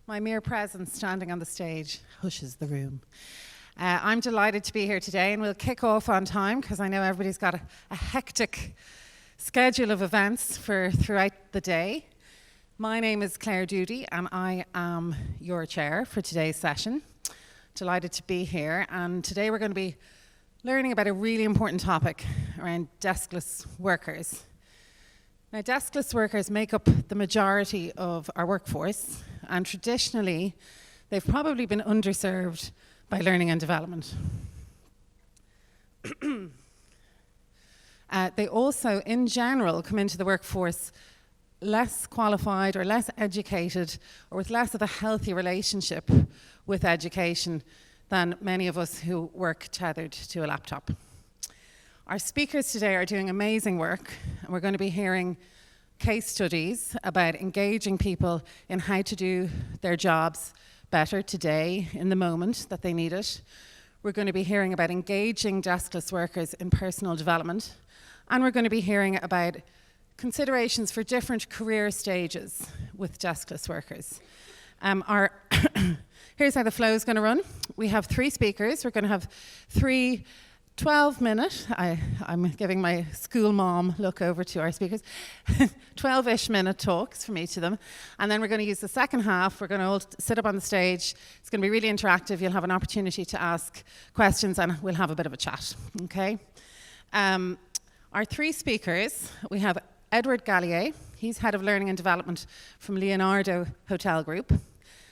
My mere presence standing on the stage hushes the room. I'm delighted to be here today, and we'll kick off on time because I know everybody's got a hectic schedule of events throughout the day. My name is Claire Doody, and I am your chair for today's session. Delighted to be here, and today we're going to be learning about a really important topic around deskless workers. Now, deskless workers make up the majority of our workforce, and traditionally, they've probably been underserved by learning and development. They also, in general, come into the workforce less qualified or less educated or with less of a healthy relationship with education than many of us who work tethered to a laptop. Our speakers today are doing amazing work, and we're going to be hearing case studies about engaging people in how to do their jobs better today, in the moment that they need it. We're going to be hearing about engaging deskless workers in personal development, and we're going to be hearing about considerations for different career stages with deskless workers. Here's how the flow is going to run. We have 3 speakers. We're going to have 3 12-minute, I'm giving my school mom look over to our speakers, 12-ish minute talks from each of them. And then we're going to use the second half. We're going to all sit up on the stage. It's going to be really interactive. You'll have an opportunity to ask questions, and we'll have a bit of a chat, okay? Our 3 speakers, we have Edward Gallier. He's Head of Learning and Development from Leonardo Hotel Group.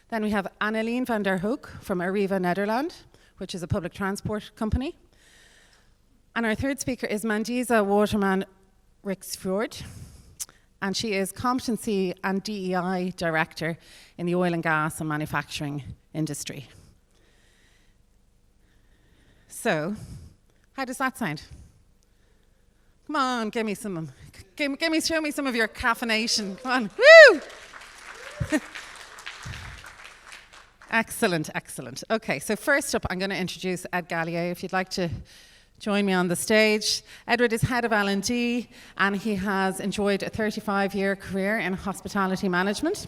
Then we have Annelien van der Hoek from Arriva Nederland, which is a public transport company. And our 3rd speaker is Mandisa Waterman-Rixfjord, and she is Competency and DEI Director in the oil and gas and manufacturing industry. So, how does that sound? Come on, show me some of your caffeination. Come on, woo! Excellent, excellent. Okay, so first up, I'm going to introduce Ed Gallier. If you'd like to join me on the stage. Edward is Head of L&D, and he has enjoyed a 35-year career in hospitality management.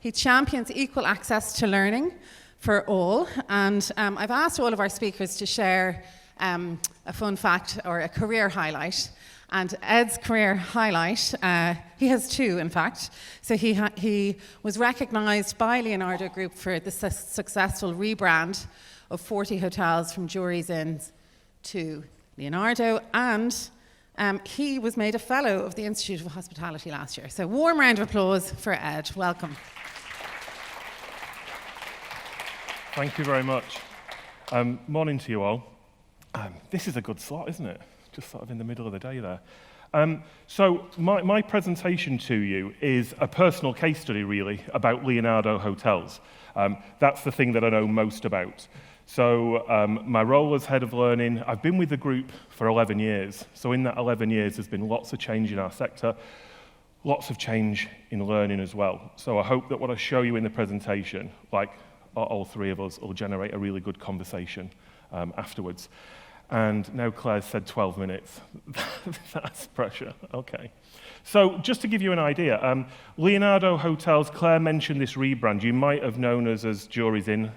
He champions equal access to learning for all, and I've asked all of our speakers to share a fun fact or a career highlight. And Ed's career highlight, he has 2, in fact. So he was recognised by Leonardo Group for the successful rebrand of 40 hotels from Jury's Inns to Leonardo, and he was made a Fellow of the Institute of Hospitality last year. So warm round of applause for Ed. Welcome. Thank you very much. Morning to you all. This is a good slot, isn't it? Just sort of in the middle of the day there. So my presentation to you is a personal case study, really, about Leonardo Hotels. That's the thing that I know most about. So my role as Head of Learning, I've been with the group for 11 years. So in that 11 years, there's been lots of change in our sector, lots of change in learning as well. So I hope that what I show you in the presentation, like all 3 of us, will generate a really good conversation afterwards. And now Claire's said 12 minutes. That's pressure. Okay. So just to give you an idea, Leonardo Hotels, Claire mentioned this rebrand. You might have known us as Jury's Inn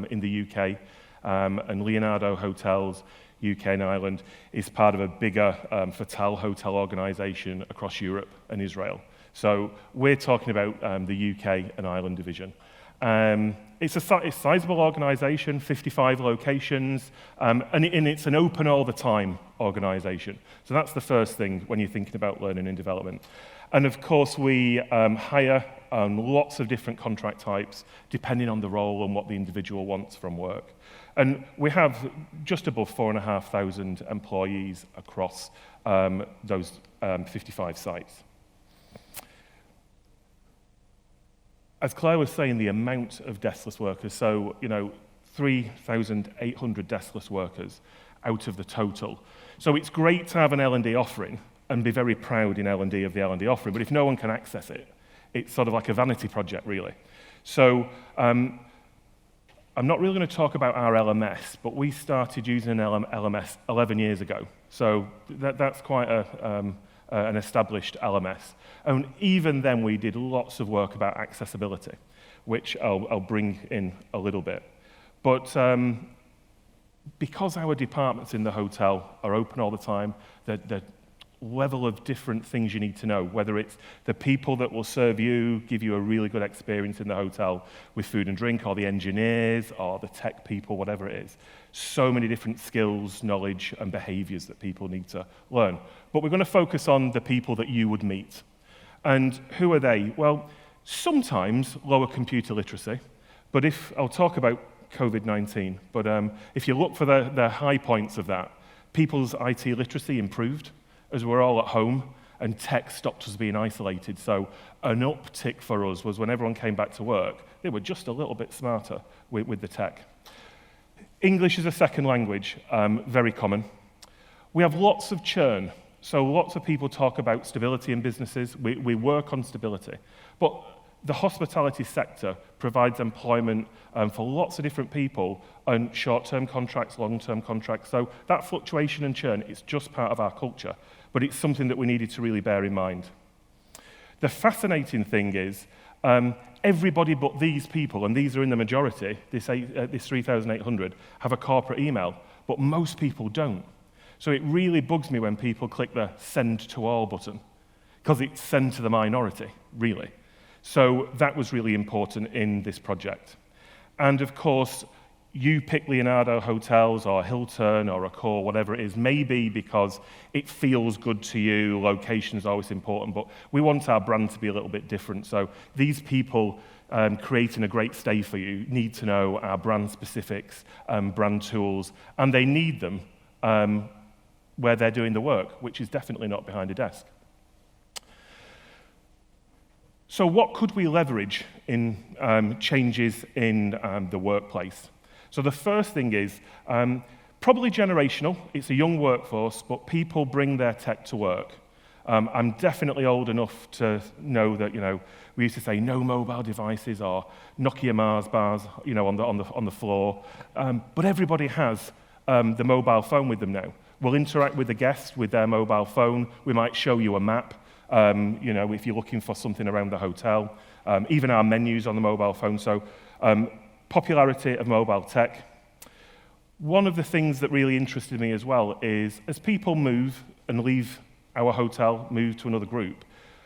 in the UK, and Leonardo Hotels, UK and Ireland, is part of a bigger Fatal hotel organisation across Europe and Israel. So we're talking about the UK and Ireland division. It's a sizable organisation, 55 locations, and it's an open all the time organisation. So that's the first thing when you're thinking about learning and development. And of course, we hire lots of different contract types, depending on the role and what the individual wants from work. And we have just above 4,500 employees across those 55 sites. As Claire was saying, the amount of deskless workers, so, 3,800 deskless workers out of the total. So it's great to have an L&D offering and be very proud in L&D of the L&D offering, but if no one can access it, it's sort of like a vanity project, really. So I'm not really going to talk about our LMS, but we started using an LMS 11 years ago. So that's quite a an established LMS. And even then, we did lots of work about accessibility, which I'll bring in a little bit. But because our departments in the hotel are open all the time, the level of different things you need to know, whether it's the people that will serve you, give you a really good experience in the hotel with food and drink, or the engineers, or the tech people, whatever it is. So many different skills, knowledge, and behaviors that people need to learn. But we're going to focus on the people that you would meet. And who are they? Well, sometimes lower computer literacy, but I'll talk about COVID-19, but if you look for the high points of that, people's IT literacy improved as we're all at home and tech stopped us being isolated. So an uptick for us was when everyone came back to work, they were just a little bit smarter with the tech. English as a second language, very common. We have lots of churn. So lots of people talk about stability in businesses. We work on stability. But the hospitality sector provides employment for lots of different people on short-term contracts, long-term contracts. So that fluctuation and churn is just part of our culture, but it's something that we needed to really bear in mind. The fascinating thing is everybody but these people, and these are in the majority, this 3,800, have a corporate email, but most people don't. So it really bugs me when people click the send to all button, because it's send to the minority, really. So that was really important in this project. And of course, you pick Leonardo Hotels or Hilton or Accor, whatever it is, maybe because it feels good to you, location is always important, but we want our brand to be a little bit different. So these people creating a great stay for you need to know our brand specifics, brand tools, and they need them where they're doing the work, which is definitely not behind a desk. So what could we leverage in changes in the workplace? So the first thing is probably generational. It's a young workforce, but people bring their tech to work. I'm definitely old enough to know that, we used to say no mobile devices or Nokia Mars bars, on the floor. But everybody has the mobile phone with them now. We'll interact with the guests with their mobile phone. We might show you a map. If you're looking for something around the hotel, even our menus on the mobile phone. So popularity of mobile tech. One of the things that really interested me as well is as people move and leave our hotel, move to another group,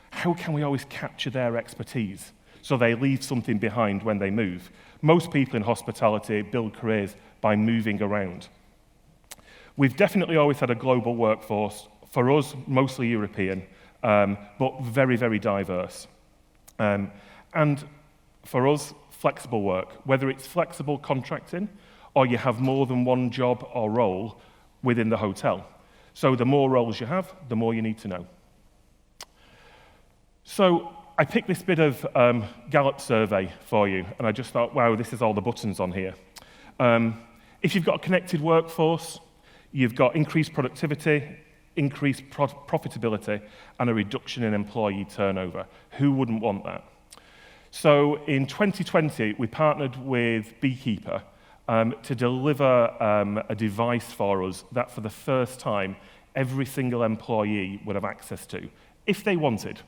how can we always capture their expertise so they leave something behind when they move? Most people in hospitality build careers by moving around. We've definitely always had a global workforce, for us, mostly European, but very, very diverse. And for us, flexible work, whether it's flexible contracting or you have more than one job or role within the hotel. So the more roles you have, the more you need to know. So I picked this bit of Gallup survey for you, and I just thought, wow, this is all the buttons on here. If you've got a connected workforce, you've got increased productivity, increased profitability, and a reduction in employee turnover. Who wouldn't want that? So in 2020, we partnered with Beekeeper to deliver a device for us that for the first time, every single employee would have access to, if they wanted.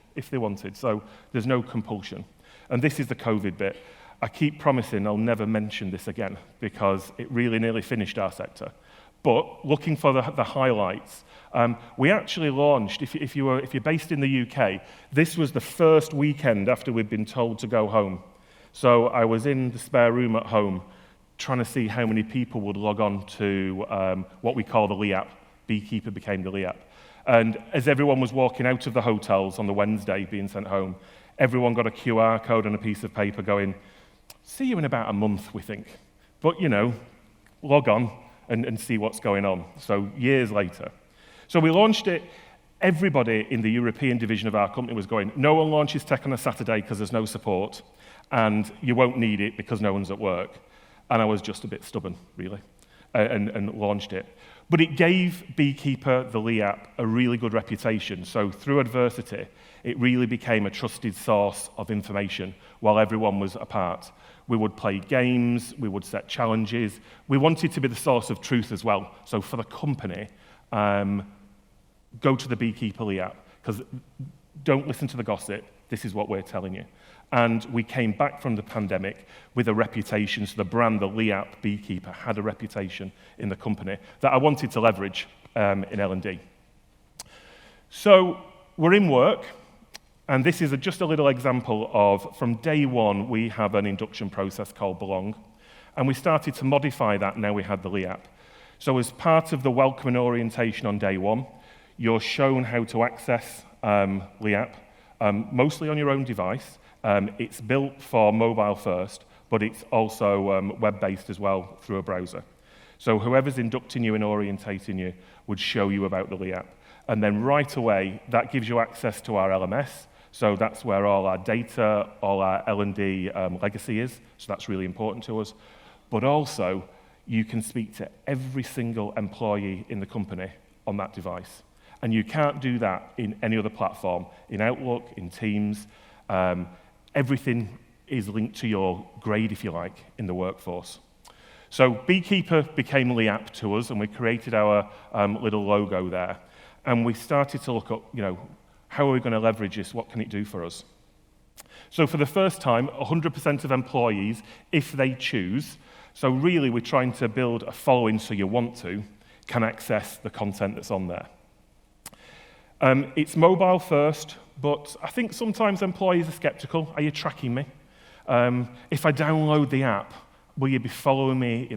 So there's no compulsion. And this is the COVID bit. I keep promising I'll never mention this again because it really nearly finished our sector. But looking for the highlights, we actually launched, if you're based in the UK, this was the first weekend after we'd been told to go home. So I was in the spare room at home trying to see how many people would log on to what we call the Lee app. Beekeeper became the Lee app. And as everyone was walking out of the hotels on the Wednesday being sent home, everyone got a QR code on a piece of paper going, see you in about a month, we think. But, log on and see what's going on. So years later. So we launched it. Everybody in the European division of our company was going, no one launches tech on a Saturday because there's no support, and you won't need it because no one's at work. And I was just a bit stubborn, really, and launched it. But it gave Beekeeper, the Lee app, a really good reputation. So through adversity, it really became a trusted source of information while everyone was apart. We would play games, we would set challenges. We wanted to be the source of truth as well. So for the company, go to the Beekeeper Lee app. because don't listen to the gossip, this is what we're telling you. And we came back from the pandemic with a reputation, so the brand, the Liap Beekeeper, had a reputation in the company that I wanted to leverage in L&D. So we're in work, and this is just a little example of, from day one, we have an induction process called Belong, and we started to modify that now we had the Liap. So as part of the welcome and orientation on day one, you're shown how to access Liap, mostly on your own device. It's built for mobile first, but it's also web-based as well through a browser. So whoever's inducting you and orientating you would show you about the Liap. And then right away, that gives you access to our LMS. So that's where all our data, all our L&D legacy is. So that's really important to us. But also, you can speak to every single employee in the company on that device. And you can't do that in any other platform. In Outlook, in Teams, everything is linked to your grade, if you like, in the workforce. So Beekeeper became Liap to us, and we created our little logo there. And we started to look up, how are we going to leverage this? What can it do for us? So for the first time, 100% of employees, if they choose, so really we're trying to build a following so you want to, can access the content that's on there. It's mobile first, but I think sometimes employees are skeptical. Are you tracking me? If I download the app, will you be following me,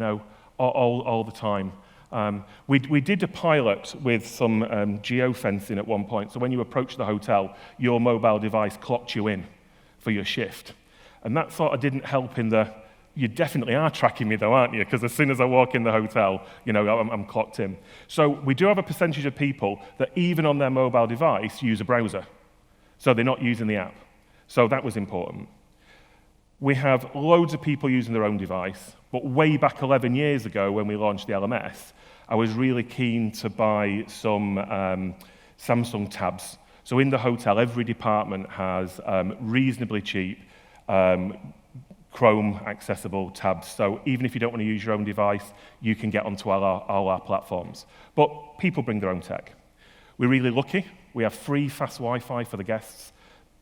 all the time? We did a pilot with some geofencing at one point. So when you approach the hotel, your mobile device clocked you in for your shift. And that sort of didn't help in the, you definitely are tracking me though, aren't you? Because as soon as I walk in the hotel, I'm clocked in. So we do have a percentage of people that even on their mobile device use a browser. So they're not using the app. So that was important. We have loads of people using their own device, but way back 11 years ago when we launched the LMS, I was really keen to buy some Samsung tabs. So in the hotel, every department has reasonably cheap Chrome accessible tabs. So even if you don't want to use your own device, you can get onto all our platforms. But people bring their own tech. We're really lucky. We have free fast Wi-Fi for the guests.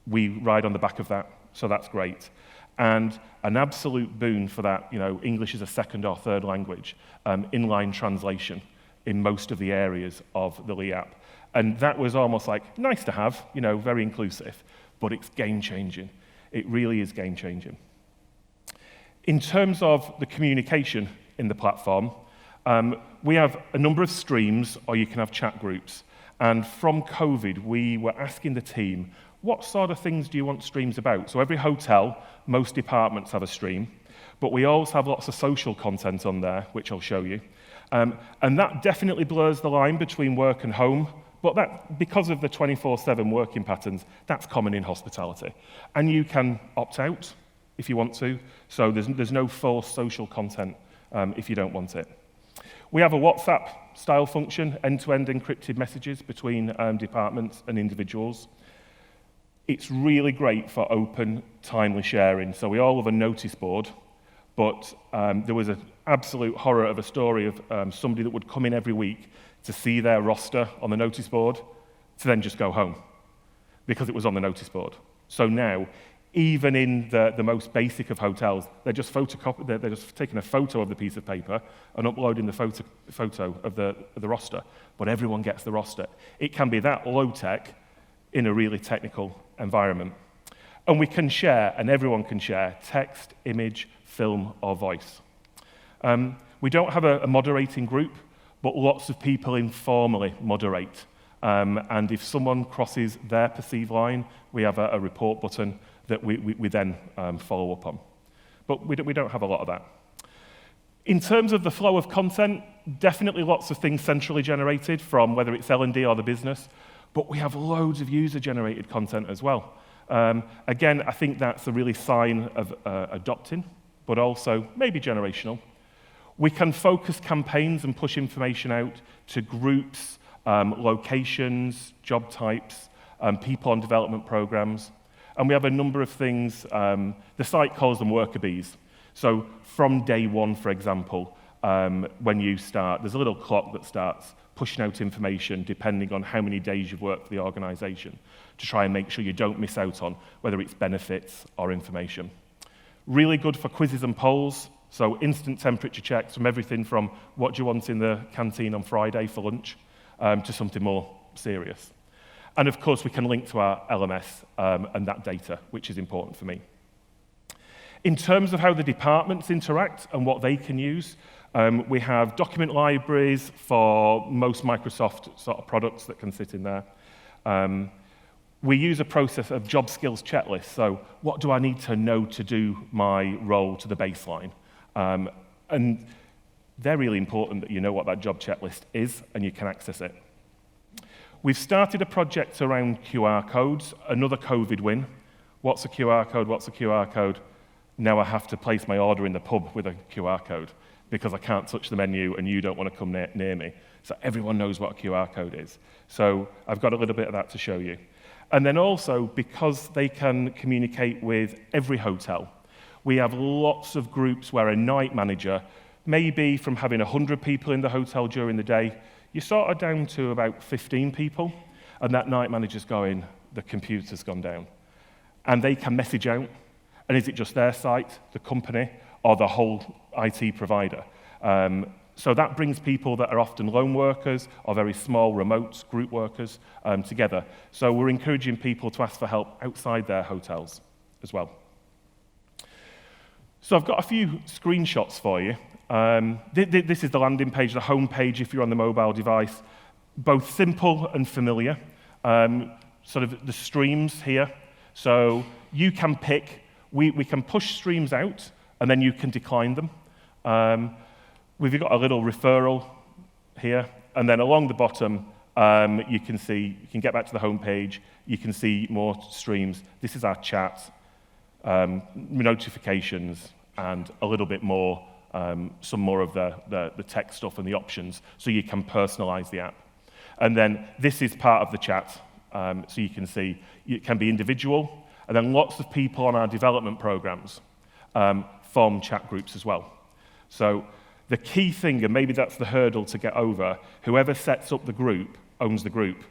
We ride on the back of that, so that's great. And an absolute boon for that, English is a second or third language, inline translation in most of the areas of the Liap. And that was almost like, nice to have, very inclusive, but it's game-changing. It really is game-changing. In terms of the communication in the platform, we have a number of streams, or you can have chat groups. And from COVID, we were asking the team, what sort of things do you want streams about? So every hotel, most departments have a stream, but we also have lots of social content on there, which I'll show you. And that definitely blurs the line between work and home, but that, because of the 24/7 working patterns, that's common in hospitality. And you can opt out if you want to, so there's no forced social content if you don't want it. We have a WhatsApp-style function, end-to-end encrypted messages between departments and individuals. It's really great for open, timely sharing. So we all have a notice board, but there was an absolute horror of a story of somebody that would come in every week to see their roster on the notice board, to then just go home, because it was on the notice board. So now, even in the most basic of hotels, they're just taking a photo of the piece of paper and uploading the photo of the roster, but everyone gets the roster. It can be that low-tech in a really technical environment. And we can share, and everyone can share, text, image, film, or voice. We don't have a moderating group, but lots of people informally moderate. And if someone crosses their perceived line, we have a report button that we then follow up on. But we don't have a lot of that. In terms of the flow of content, definitely lots of things centrally generated from whether it's L&D or the business, but we have loads of user-generated content as well. Again, I think that's a really sign of adopting, but also maybe generational. We can focus campaigns and push information out to groups, locations, job types, people on development programs. And we have a number of things, the site calls them worker bees. So from day one, for example, when you start, there's a little clock that starts pushing out information depending on how many days you've worked for the organisation to try and make sure you don't miss out on whether it's benefits or information. Really good for quizzes and polls, so instant temperature checks from everything from what do you want in the canteen on Friday for lunch to something more serious. And of course, we can link to our LMS and that data, which is important for me. In terms of how the departments interact and what they can use, we have document libraries for most Microsoft sort of products that can sit in there. We use a process of job skills checklists. So what do I need to know to do my role to the baseline? And they're really important that you know what that job checklist is and you can access it. We've started a project around QR codes, another COVID win. What's a QR code? What's a QR code? Now I have to place my order in the pub with a QR code because I can't touch the menu and you don't want to come near me. So everyone knows what a QR code is. So I've got a little bit of that to show you. And then also, because they can communicate with every hotel, we have lots of groups where a night manager, maybe from having 100 people in the hotel during the day, you're sort of down to about 15 people, and that night manager's going, the computer's gone down. And they can message out, and is it just their site, the company, or the whole IT provider? So that brings people that are often lone workers or very small remote group workers together. So we're encouraging people to ask for help outside their hotels as well. So I've got a few screenshots for you. This is the landing page, the home page if you're on the mobile device. Both simple and familiar. Sort of the streams here. So you can pick, we can push streams out and then you can decline them. We've got a little referral here, and then along the bottom, you can get back to the home page, you can see more streams. This is our chat, notifications, and a little bit more, some more of the tech stuff and the options, so you can personalize the app. And then this is part of the chat, so you can see it can be individual, and then lots of people on our development programs form chat groups as well. So the key thing, and maybe that's the hurdle to get over, whoever sets up the group owns the group.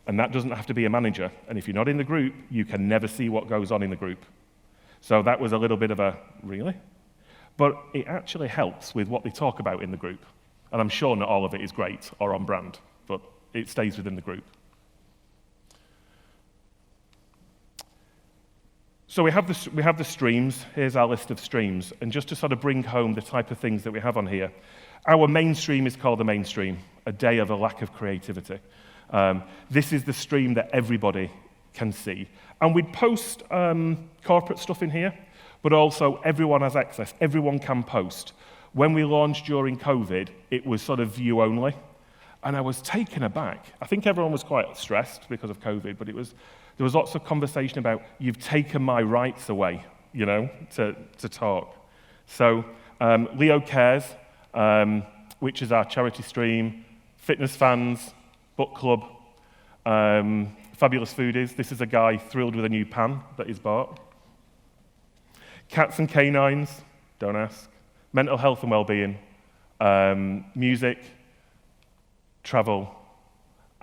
And that doesn't have to be a manager. And if you're not in the group, you can never see what goes on in the group. So that was a little bit of a, really? But it actually helps with what they talk about in the group. And I'm sure not all of it is great or on brand, but it stays within the group. So we have the streams. Here's our list of streams. And just to sort of bring home the type of things that we have on here, our mainstream is called the mainstream, a day of a lack of creativity. This is the stream that everybody can see. And we'd post corporate stuff in here, but also everyone has access. Everyone can post. When we launched during COVID, it was sort of view only. And I was taken aback. I think everyone was quite stressed because of COVID, but there was lots of conversation about, you've taken my rights away, to talk. So Leo Cares, which is our charity stream, Fitness Fans, Book Club, Fabulous Foodies. This is a guy thrilled with a new pan that he's bought. Cats and Canines, don't ask. Mental health and well-being, music, travel,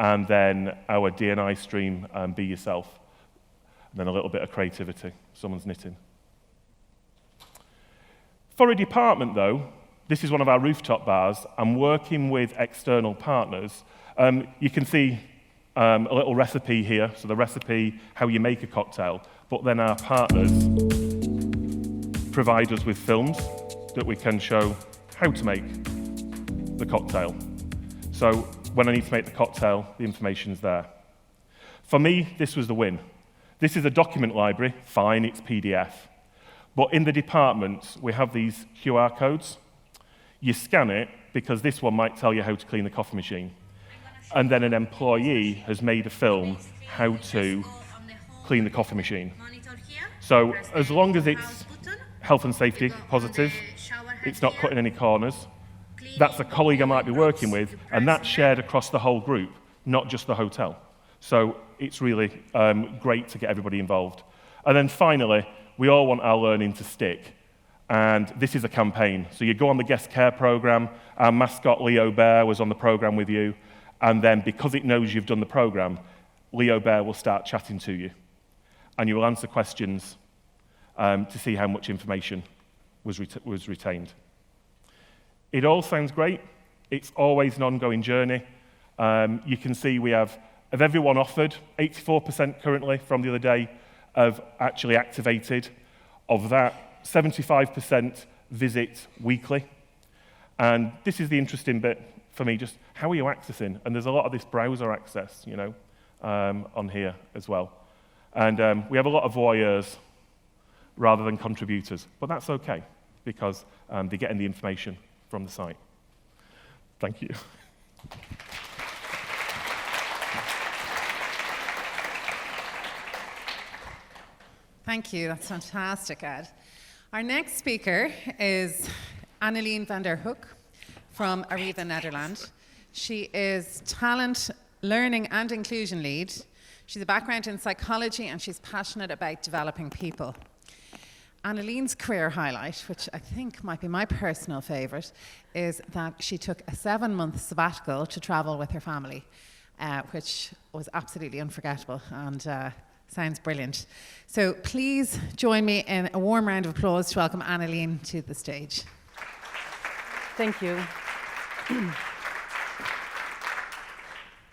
and then our D&I stream, Be Yourself. And then a little bit of creativity, someone's knitting. For a department, though, this is one of our rooftop bars. I'm working with external partners. You can see a little recipe here, so the recipe, how you make a cocktail, but then our partners provide us with films that we can show how to make the cocktail. So when I need to make the cocktail, the information's there. For me, this was the win. This is a document library, fine, it's PDF. But in the departments, we have these QR codes. You scan it, because this one might tell you how to clean the coffee machine. And then an employee has made a film how to clean the coffee machine. So as long as it's health and safety positive, it's not cutting any corners, that's a colleague I might be working with, and that's shared across the whole group, not just the hotel. So it's really great to get everybody involved. And then finally, we all want our learning to stick. And this is a campaign. So you go on the guest care program. Our mascot, Leo Bear, was on the program with you. And then because it knows you've done the program, Leo Bear will start chatting to you. And you will answer questions to see how much information was retained. It all sounds great. It's always an ongoing journey. You can see we have, of everyone offered, 84% currently from the other day have actually activated. Of that, 75% visit weekly. And this is the interesting bit for me, just how are you accessing? And there's a lot of this browser access, you know, on here as well. And we have a lot of voyeurs rather than contributors, but that's okay because they're getting the information from the site. Thank you. Thank you, that's fantastic, Ed. Our next speaker is Anneleen van der Hoek from Arriva Netherlands. She is Talent, Learning and Inclusion Lead. She's a background in psychology and she's passionate about developing people. Anneleen's career highlight, which I think might be my personal favourite, is that she took a 7-month sabbatical to travel with her family, which was absolutely unforgettable and sounds brilliant. So please join me in a warm round of applause to welcome Anneleen to the stage. Thank you.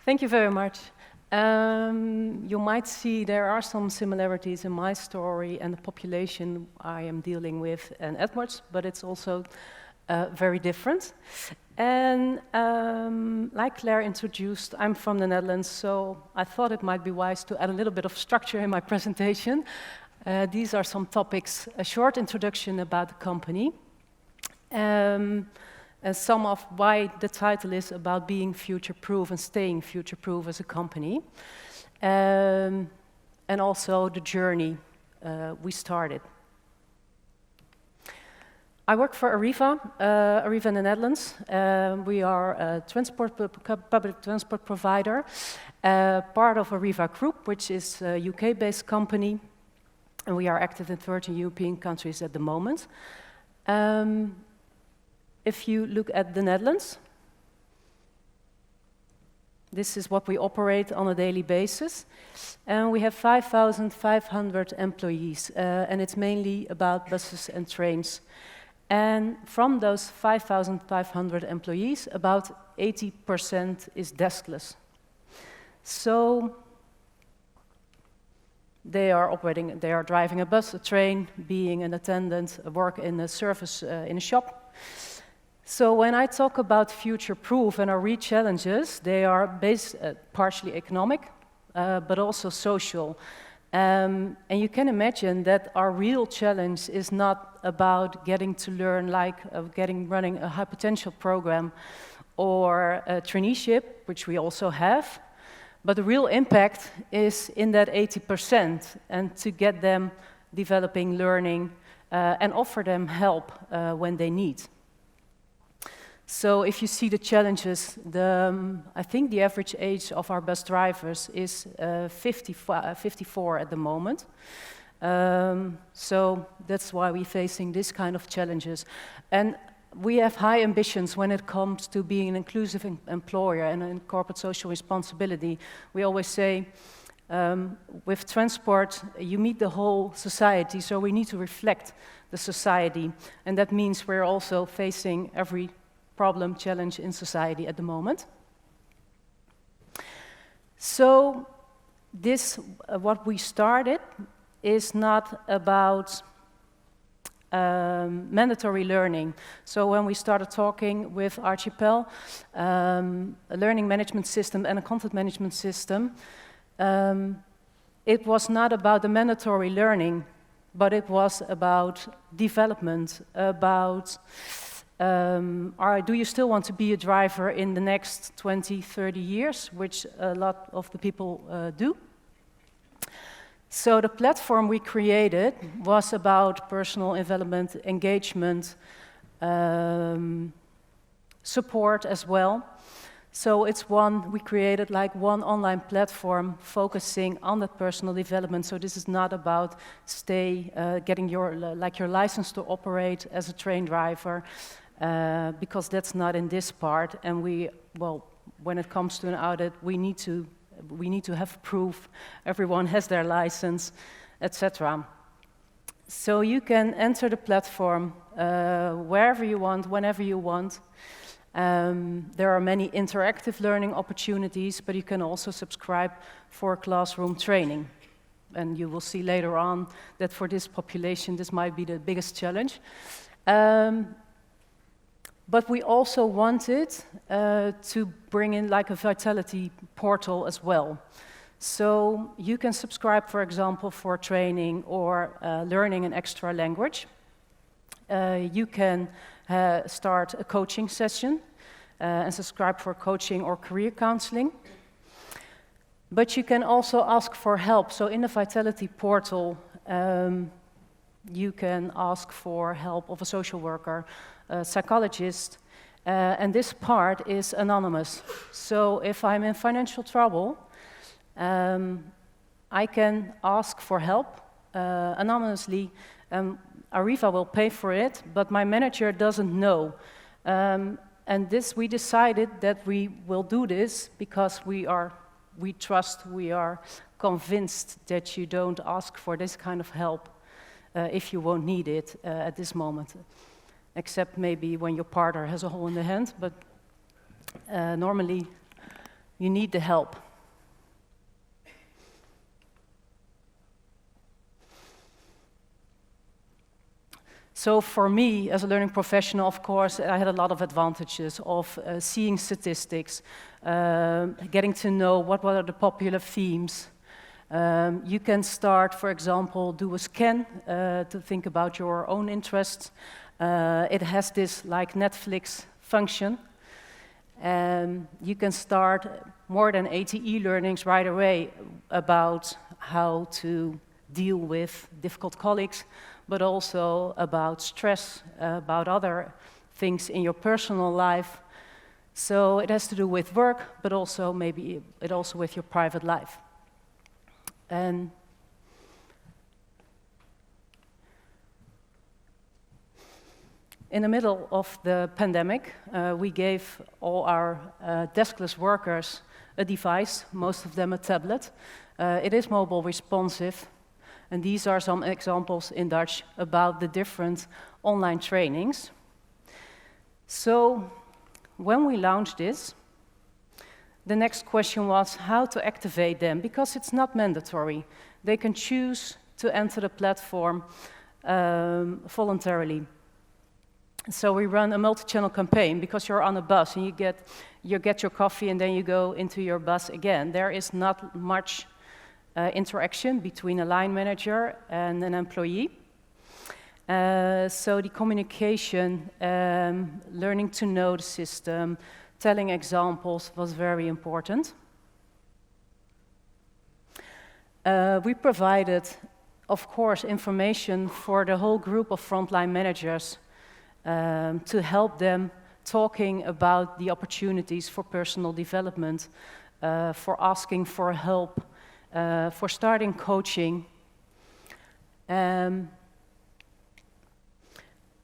Thank you very much. You might see there are some similarities in my story and the population I am dealing with and Edward's, but it's also very different. And like Claire introduced, I'm from the Netherlands, so I thought it might be wise to add a little bit of structure in my presentation. These are some topics, a short introduction about the company, and some of why the title is about being future-proof and staying future-proof as a company, and also the journey we started. I work for Arriva, Arriva in the Netherlands. We are a public transport provider, part of Arriva Group, which is a UK-based company, and we are active in 13 European countries at the moment. If you look at the Netherlands, this is what we operate on a daily basis. And we have 5,500 employees, and it's mainly about buses and trains. And from those 5,500 employees, about 80% is deskless. So they are driving a bus, a train, being an attendant, work in a service in a shop. So when I talk about future-proof and our real challenges, they are based partially economic, but also social. And you can imagine that our real challenge is not about getting to learn like running a high potential program or a traineeship, which we also have, but the real impact is in that 80% and to get them developing, learning, and offer them help when they need. So if you see the challenges, I think the average age of our bus drivers is 54 at the moment. So that's why we're facing this kind of challenges. And we have high ambitions when it comes to being an inclusive employer and in corporate social responsibility. We always say, with transport, you meet the whole society, so we need to reflect the society. And that means we're also facing every problem, challenge in society at the moment. So this, what we started, is not about mandatory learning. So when we started talking with Archipel, a learning management system and a content management system, it was not about the mandatory learning, but it was about development, about do you still want to be a driver in the next 20, 30 years, which a lot of the people do. So the platform we created was about personal development, engagement, support as well. So it's we created like one online platform focusing on that personal development. So this is not about getting your license to operate as a train driver, because that's not in this part. And when it comes to an audit, we need to have proof, everyone has their license, etc. So you can enter the platform wherever you want, whenever you want. There are many interactive learning opportunities, but you can also subscribe for classroom training. And you will see later on that for this population, this might be the biggest challenge. But we also wanted to bring in like a vitality portal as well. So you can subscribe, for example, for training or learning an extra language. You can start a coaching session and subscribe for coaching or career counseling. But you can also ask for help. So in the Vitality portal, you can ask for help of a social worker, a psychologist, and this part is anonymous. So if I'm in financial trouble, I can ask for help anonymously. Ariva will pay for it, but my manager doesn't know. And this, we decided that we will do this because we are convinced that you don't ask for this kind of help if you won't need it at this moment, except maybe when your partner has a hole in the hand, but normally you need the help. So for me, as a learning professional, of course, I had a lot of advantages of seeing statistics, getting to know what are the popular themes. You can start, for example, do a scan to think about your own interests. It has this like Netflix function. You can start more than 80 e-learnings right away about how to deal with difficult colleagues, but also about stress, about other things in your personal life. So it has to do with work, but also maybe it also with your private life. And in the middle of the pandemic, we gave all our deskless workers a device, most of them a tablet. It is mobile responsive. And these are some examples in Dutch about the different online trainings. So when we launched this, the next question was how to activate them, because it's not mandatory. They can choose to enter the platform voluntarily. So we run a multi-channel campaign because you're on a bus and you get your coffee and then you go into your bus again. There is not much interaction between a line manager and an employee. So the communication, learning to know the system, telling examples was very important. We provided, of course, information for the whole group of frontline managers to help them talking about the opportunities for personal development, for asking for help, for starting coaching. And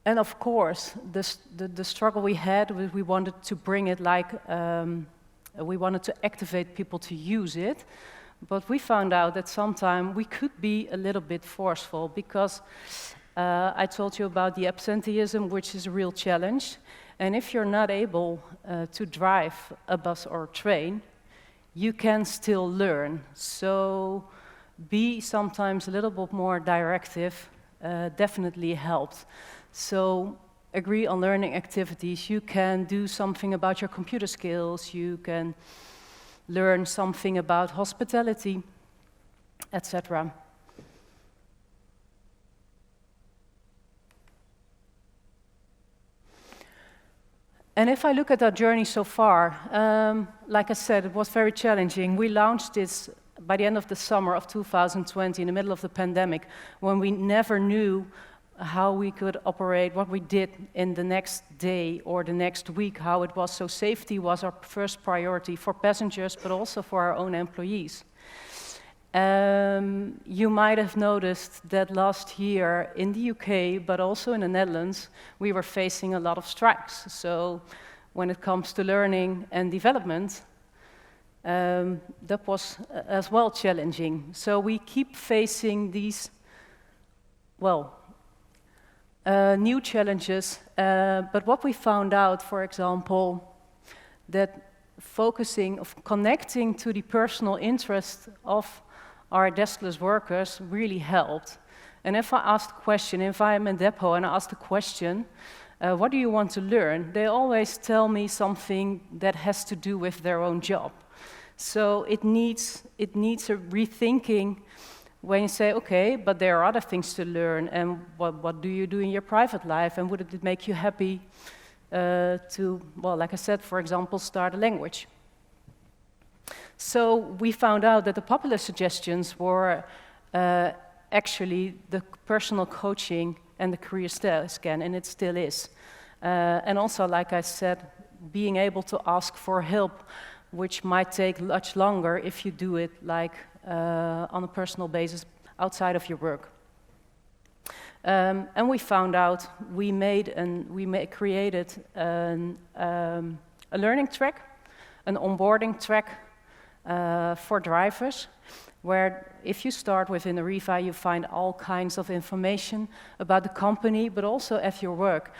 of course, the struggle we had, we wanted to bring it like, we wanted to activate people to use it, but we found out that sometimes we could be a little bit forceful because I told you about the absenteeism, which is a real challenge. And if you're not able to drive a bus or a train, you can still learn. So be sometimes a little bit more directive definitely helped. So agree on learning activities. You can do something about your computer skills. You can learn something about hospitality, etc. And if I look at our journey so far, like I said, it was very challenging. We launched this by the end of the summer of 2020, in the middle of the pandemic, when we never knew how we could operate, what we did in the next day or the next week, how it was. So safety was our first priority for passengers, but also for our own employees. You might have noticed that last year in the UK, but also in the Netherlands, we were facing a lot of strikes. So when it comes to learning and development, that was as well challenging. So we keep facing these, new challenges. But what we found out, for example, that focusing of connecting to the personal interest of our deskless workers really helped. And if I ask the question, if I'm in depot and I ask the question, what do you want to learn? They always tell me something that has to do with their own job. So it needs a rethinking when you say, okay, but there are other things to learn, and what do you do in your private life, and would it make you happy to, like I said, for example, start a language? So we found out that the popular suggestions were actually the personal coaching and the career scan, and it still is. And also, like I said, being able to ask for help, which might take much longer if you do it like on a personal basis outside of your work. And we found out we created a learning track, an onboarding track for drivers, where if you start within Arriva, you find all kinds of information about the company, but also at your work.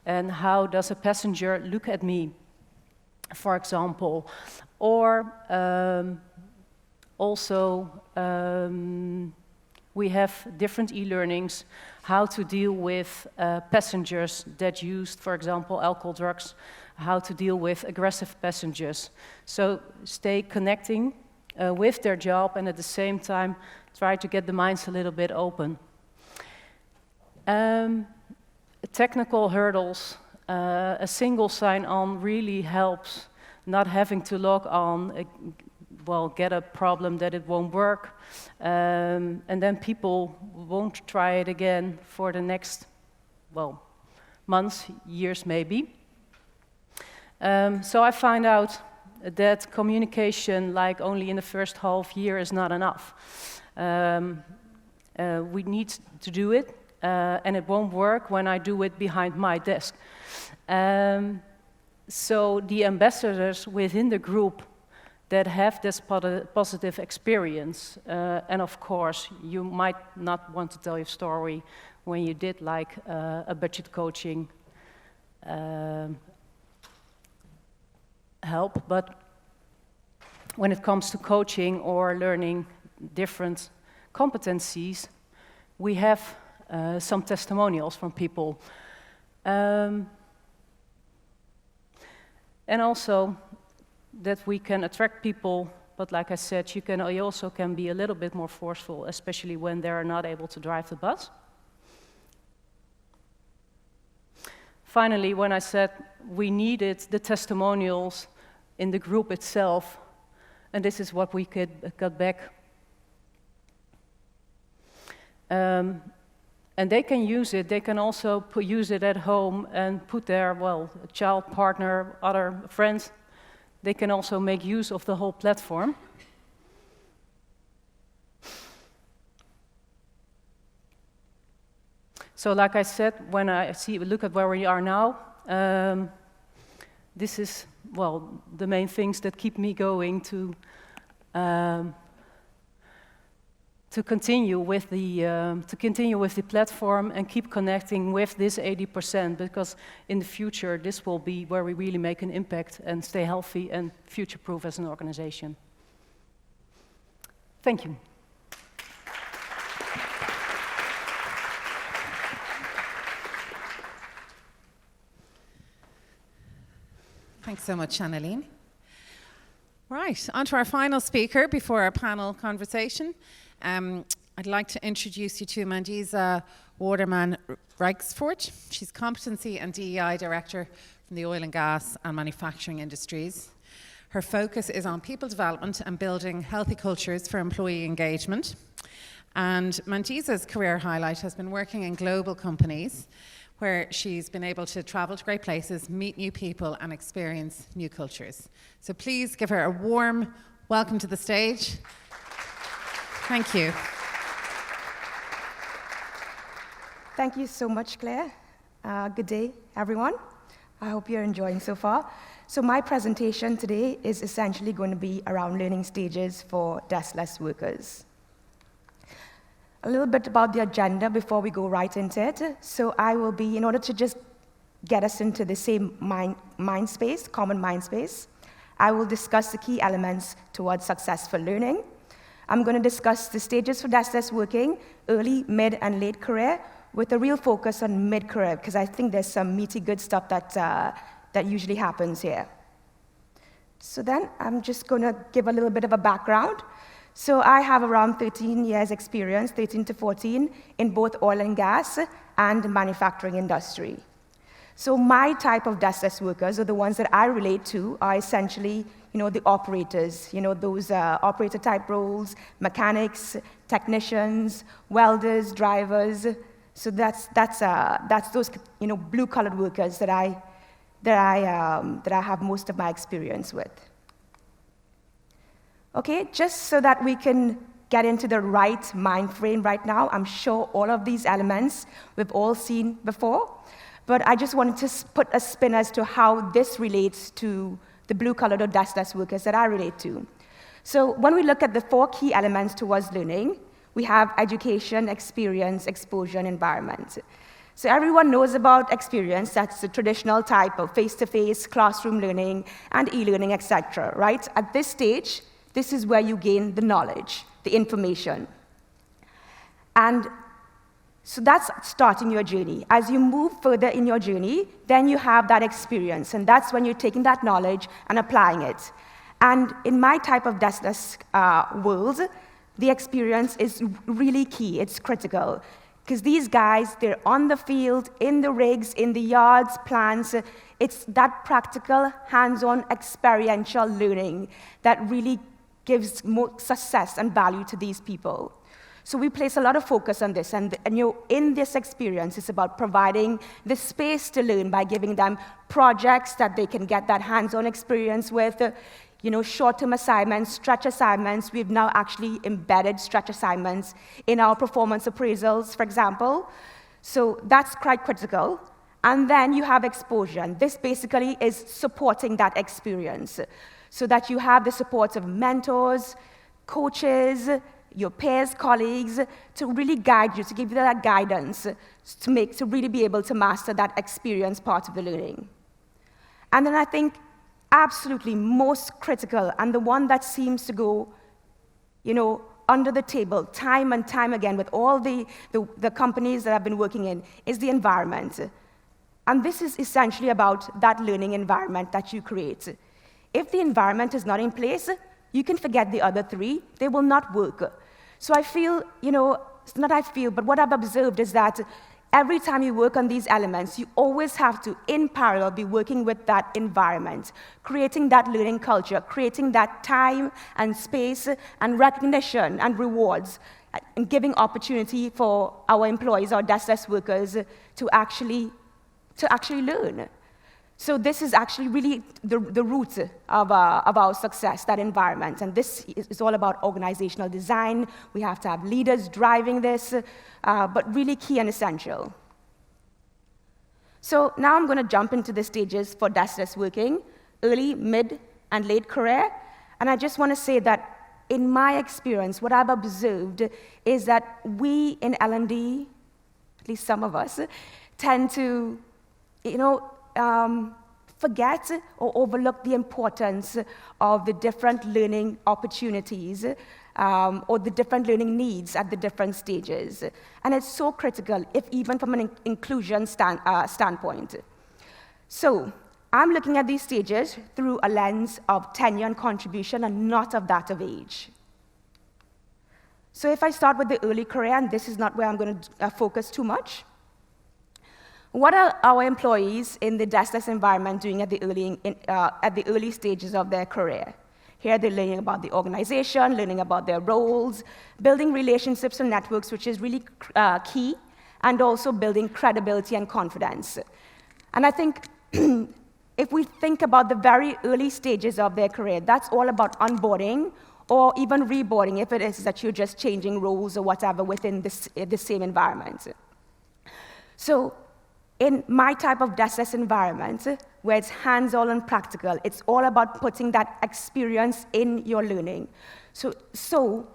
And how does a passenger look at me, for example? Or we have different e-learnings, how to deal with passengers that used, for example, alcohol, drugs, how to deal with aggressive passengers. So stay connecting with their job, and at the same time try to get the minds a little bit open. Technical hurdles, a single sign-on really helps, not having to log on, get a problem that it won't work, and then people won't try it again for the next, months, years maybe. So I find out that communication, like only in the first half year, is not enough. We need to do it, and it won't work when I do it behind my desk. So the ambassadors within the group that have this positive experience, and of course, you might not want to tell your story when you did like a budget coaching help, but when it comes to coaching or learning different competencies, we have some testimonials from people. And also that we can attract people, but like I said, you also can be a little bit more forceful, especially when they're not able to drive the bus. Finally, when I said we needed the testimonials in the group itself, and this is what we got back. And they can use it. They can also use it at home and put their, child, partner, other friends. They can also make use of the whole platform. So like I said, when I look at where we are now, this is, the main things that keep me going to continue with the platform and keep connecting with this 80%, because in the future this will be where we really make an impact and stay healthy and future-proof as an organization. Thank you. Thanks so much, Anneleen. Right, on to our final speaker before our panel conversation. I'd like to introduce you to Mandisa Waterman-Reichsfort. She's Competency and DEI Director from the oil and gas and manufacturing industries. Her focus is on people development and building healthy cultures for employee engagement. And Mandisa's career highlight has been working in global companies where she's been able to travel to great places, meet new people, and experience new cultures. So please give her a warm welcome to the stage. Thank you. Thank you so much, Claire. Good day, everyone. I hope you're enjoying so far. So my presentation today is essentially going to be around learning stages for deskless workers. A little bit about the agenda before we go right into it. So I will be, in order to just get us into the same mind space, common mind space, I will discuss the key elements towards successful learning. I'm going to discuss the stages for deskless working, early, mid, and late career, with a real focus on mid-career, because I think there's some meaty good stuff that usually happens here. So then I'm just going to give a little bit of a background. So I have around 13 years experience, 13 to 14, in both oil and gas and the manufacturing industry. So my type of deskless workers, or the ones that I relate to, are essentially the operators, those operator-type roles, mechanics, technicians, welders, drivers. So that's those blue-collar workers that I have most of my experience with. Okay, just so that we can get into the right mind frame right now, I'm sure all of these elements we've all seen before, but I just wanted to put a spin as to how this relates to the blue-collar or deskless workers that I relate to. So when we look at the 4 key elements towards learning, we have education, experience, exposure, and environment. So everyone knows about experience. That's the traditional type of face-to-face, classroom learning, and e-learning, etc., right? At this stage, this is where you gain the knowledge, the information. And so that's starting your journey. As you move further in your journey, then you have that experience, and that's when you're taking that knowledge and applying it. And in my type of deskless world, the experience is really key. It's critical. Because these guys, they're on the field, in the rigs, in the yards, plants. It's that practical, hands-on, experiential learning that really gives more success and value to these people. So we place a lot of focus on this. And in this experience, it's about providing the space to learn by giving them projects that they can get that hands-on experience with, short-term assignments, stretch assignments. We've now actually embedded stretch assignments in our performance appraisals, for example. So that's quite critical. And then you have exposure. And this basically is supporting that experience so that you have the support of mentors, coaches, your peers, colleagues, to really guide you, to give you that guidance, to really be able to master that experience part of the learning. And then I think absolutely most critical, and the one that seems to go, under the table time and time again with all the companies that I've been working in, is the environment. And this is essentially about that learning environment that you create. If the environment is not in place, you can forget the other 3. They will not work. So I feel, but what I've observed is that every time you work on these elements, you always have to, in parallel, be working with that environment, creating that learning culture, creating that time and space and recognition and rewards, and giving opportunity for our employees, our deskless workers, to actually learn. So this is actually really the root of our success, that environment. And this is all about organizational design. We have to have leaders driving this, but really key and essential. So now I'm going to jump into the stages for deskless working, early, mid, and late career. And I just want to say that in my experience, what I've observed is that we in L&D, at least some of us, tend to, forget or overlook the importance of the different learning opportunities or the different learning needs at the different stages. And it's so critical, if even from an inclusion standpoint. So I'm looking at these stages through a lens of tenure and contribution and not of that of age. So if I start with the early career, and this is not where I'm going to focus too much, what are our employees in the deskless environment doing at the early stages of their career? Here they're learning about the organization, learning about their roles, building relationships and networks, which is really key, and also building credibility and confidence. And I think if we think about the very early stages of their career, that's all about onboarding or even reboarding, if it is that you're just changing roles or whatever within the same environment. So in my type of deskless environment, where it's hands-on and practical, it's all about putting that experience in your learning. So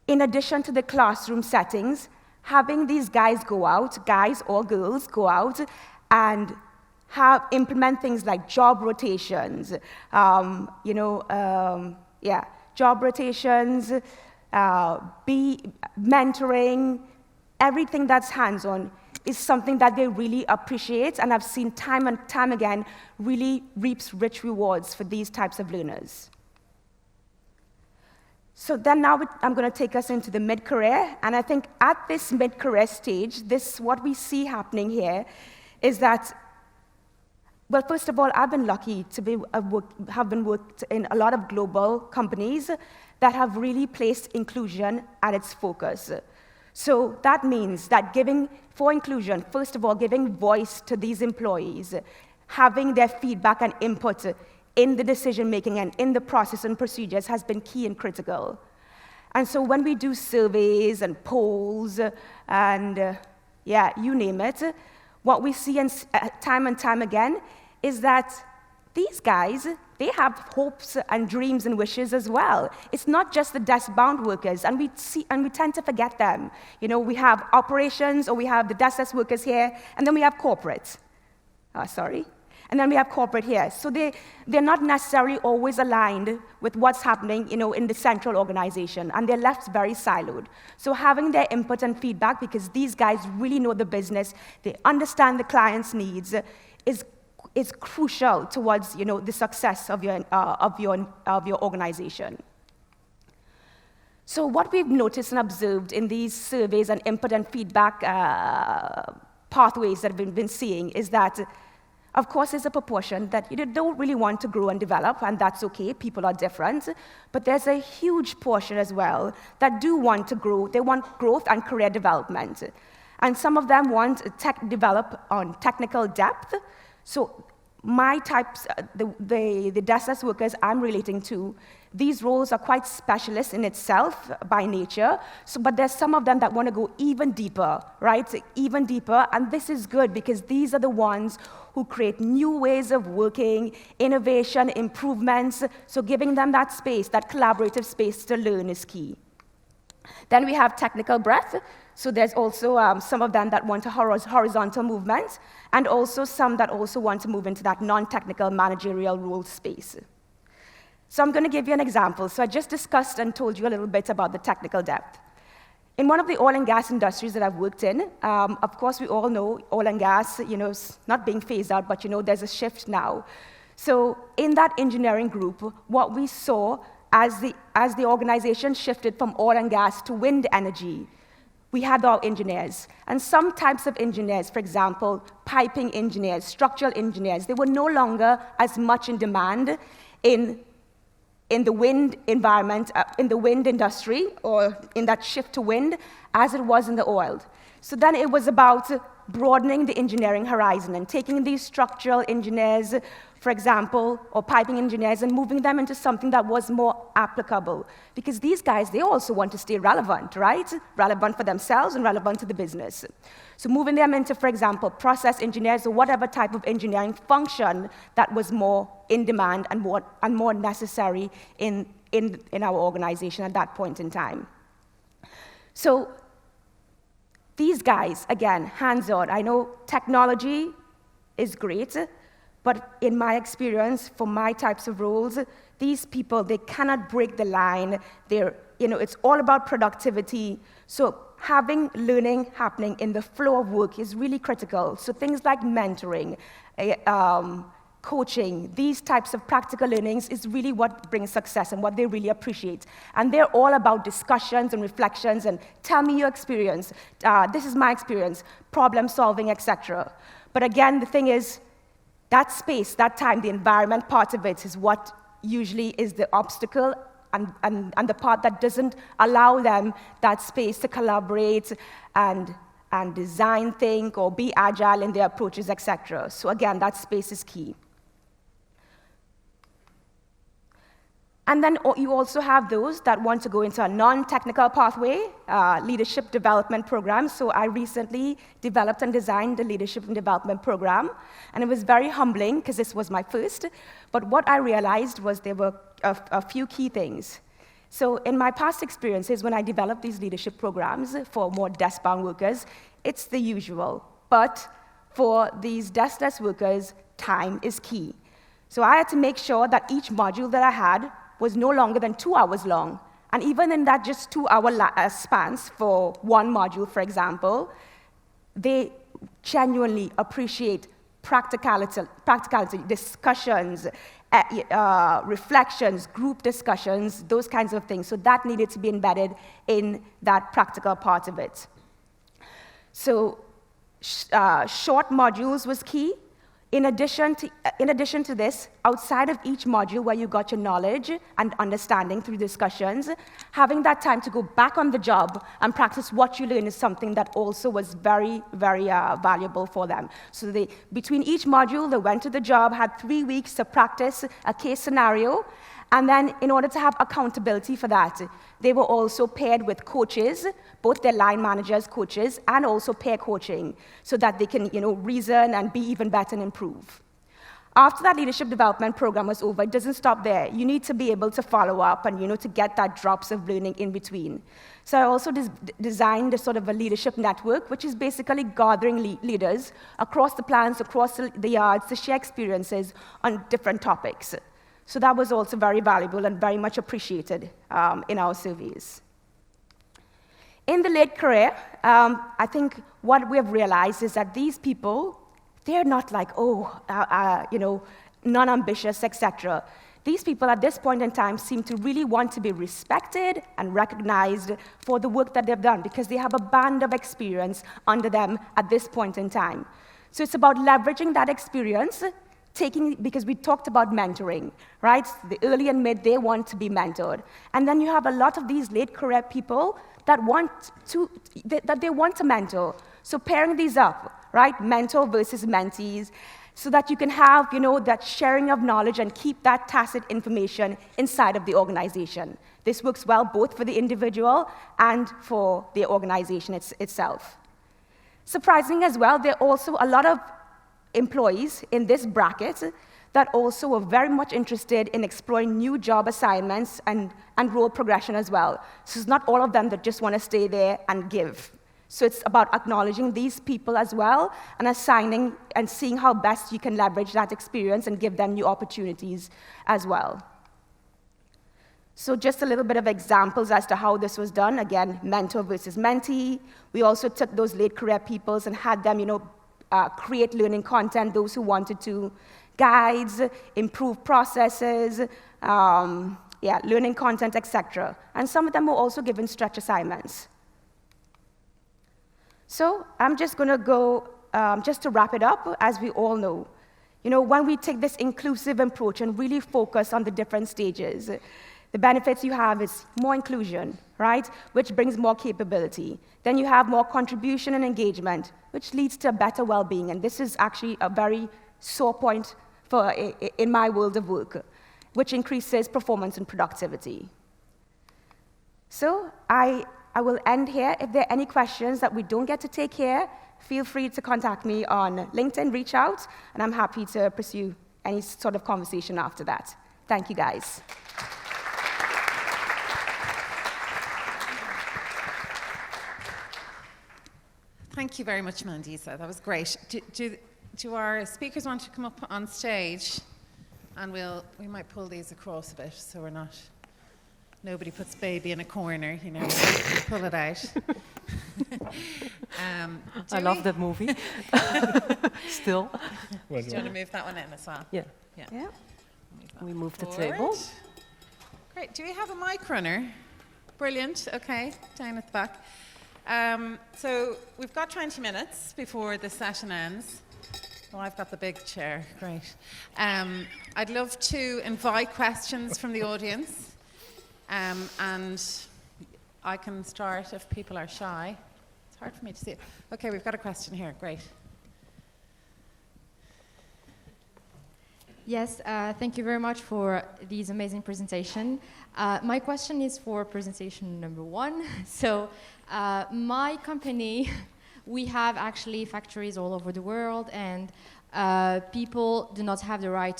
in addition to the classroom settings, having these guys go out, guys or girls go out, and implement things like job rotations, job rotations, be mentoring, everything that's hands-on is something that they really appreciate, and I've seen time and time again really reaps rich rewards for these types of learners. So then now I'm going to take us into the mid-career, and I think at this mid-career stage, what we see happening here is that, well, first of all, I've been lucky to have been worked in a lot of global companies that have really placed inclusion at its focus. So that means that for inclusion, first of all, giving voice to these employees, having their feedback and input in the decision-making and in the process and procedures has been key and critical. And so when we do surveys and polls and, you name it, what we see time and time again is that these guys, they have hopes and dreams and wishes as well. It's not just the desk-bound workers, and we tend to forget them. You know, we have operations, or we have the deskless workers here, and then we have corporate. And then we have corporate here. So they're not necessarily always aligned with what's happening, in the central organization, and they're left very siloed. So having their input and feedback, because these guys really know the business, they understand the client's needs, is crucial towards, the success of your organization. So what we've noticed and observed in these surveys and input and feedback pathways that we've been seeing is that, of course, there's a proportion that don't really want to grow and develop, and that's okay, people are different. But there's a huge portion as well that do want to grow. They want growth and career development. And some of them want to develop on technical depth. So my types, the deskless workers I'm relating to, these roles are quite specialist in itself by nature, but there's some of them that want to go even deeper, right? Even deeper, and this is good because these are the ones who create new ways of working, innovation, improvements, so giving them that space, that collaborative space to learn is key. Then we have technical breadth. So there's also some of them that want a horizontal movement, and also some that also want to move into that non-technical managerial role space. So I'm going to give you an example. So I just discussed and told you a little bit about the technical depth. In one of the oil and gas industries that I've worked in, of course, we all know oil and gas, is not being phased out, but there's a shift now. So in that engineering group, what we saw as the organization shifted from oil and gas to wind energy, we had our engineers. And some types of engineers, for example, piping engineers, structural engineers, they were no longer as much in demand in the wind environment, in the wind industry, or in that shift to wind, as it was in the oil. So then it was about broadening the engineering horizon and taking these structural engineers, for example, or piping engineers, and moving them into something that was more applicable. Because these guys, they also want to stay relevant, right? Relevant for themselves and relevant to the business. So moving them into, for example, process engineers or whatever type of engineering function that was more in demand and more necessary in our organization at that point in time. So these guys, again, hands-on. I know technology is great, but in my experience, for my types of roles, these people, they cannot break the line. It's all about productivity. So having learning happening in the flow of work is really critical. So things like mentoring, coaching, these types of practical learnings is really what brings success and what they really appreciate. And they're all about discussions and reflections and tell me your experience. This is my experience, problem solving, etc. But again, the thing is, that space, that time, the environment part of it is what usually is the obstacle and the part that doesn't allow them that space to collaborate and design, think, or be agile in their approaches, etc. So again, that space is key. And then you also have those that want to go into a non-technical pathway, leadership development program. So I recently developed and designed the leadership and development program, and it was very humbling because this was my first. But what I realized was there were a few key things. So in my past experiences, when I developed these leadership programs for more desk-bound workers, it's the usual. But for these deskless workers, time is key. So I had to make sure that each module that I had was no longer than 2 hours long. And even in that just 2-hour spans for one module, for example, they genuinely appreciate practicality, discussions, reflections, group discussions, those kinds of things. So that needed to be embedded in that practical part of it. So short modules was key. In addition to this, outside of each module where you got your knowledge and understanding through discussions, having that time to go back on the job and practice what you learn is something that also was very, very valuable for them. So between each module, they went to the job, had 3 weeks to practice a case scenario, and then in order to have accountability for that, they were also paired with coaches, both their line managers, coaches, and also peer coaching, so that they can reason and be even better and improve. After that leadership development program was over, it doesn't stop there. You need to be able to follow up and to get that drops of learning in between. So I also designed a sort of a leadership network, which is basically gathering leaders across the plants, across the yards, to share experiences on different topics. So that was also very valuable and very much appreciated in our surveys. In the late career, I think what we have realized is that these people, they're not like, non-ambitious, etc. These people at this point in time seem to really want to be respected and recognized for the work that they've done because they have a band of experience under them at this point in time. So it's about leveraging that experience, because we talked about mentoring, right? The early and mid, they want to be mentored. And then you have a lot of these late career people that they want to mentor. So pairing these up, right? Mentor versus mentees, so that you can have, that sharing of knowledge and keep that tacit information inside of the organization. This works well both for the individual and for the organization itself. Surprising as well, there are also a lot of employees in this bracket that also are very much interested in exploring new job assignments and role progression as well. So it's not all of them that just want to stay there and give. So it's about acknowledging these people as well and assigning and seeing how best you can leverage that experience and give them new opportunities as well. So just a little bit of examples as to how this was done. Again, mentor versus mentee. We also took those late career peoples and had them, create learning content, those who wanted to, guides, improve processes, learning content, etc. And some of them were also given stretch assignments. So I'm just going to go, just to wrap it up, as we all know, when we take this inclusive approach and really focus on the different stages, the benefits you have is more inclusion, right, which brings more capability. Then you have more contribution and engagement, which leads to better well-being. And this is actually a very sore point in my world of work, which increases performance and productivity. So I will end here. If there are any questions that we don't get to take here, feel free to contact me on LinkedIn, reach out, and I'm happy to pursue any sort of conversation after that. Thank you, guys. Thank you very much, Mandisa. That was great. Do our speakers want to come up on stage? And we might pull these across a bit so nobody puts baby in a corner, pull it out. I love that movie. Still. Do you want to move that one in as well? Yeah. We move the table. Great. Do we have a mic runner? Brilliant. Okay, down at the back. So we've got 20 minutes before the session ends. Oh, I've got the big chair. Great. I'd love to invite questions from the audience. And I can start if people are shy. It's hard for me to see it. Okay, we've got a question here. Great. Yes, thank you very much for these amazing presentation. My question is for presentation number 1. So, my company, we have actually factories all over the world, and people do not have the right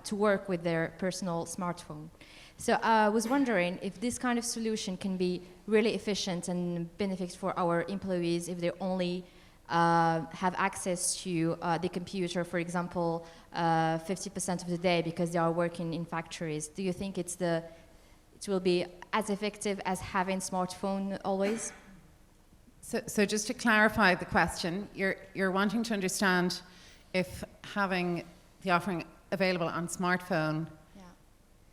to work with their personal smartphone. So I was wondering if this kind of solution can be really efficient and benefit for our employees if they only have access to the computer, for example, 50% of the day because they are working in factories. Do you think it will be as effective as having smartphone always? So just to clarify the question, you're wanting to understand if having the offering available on smartphone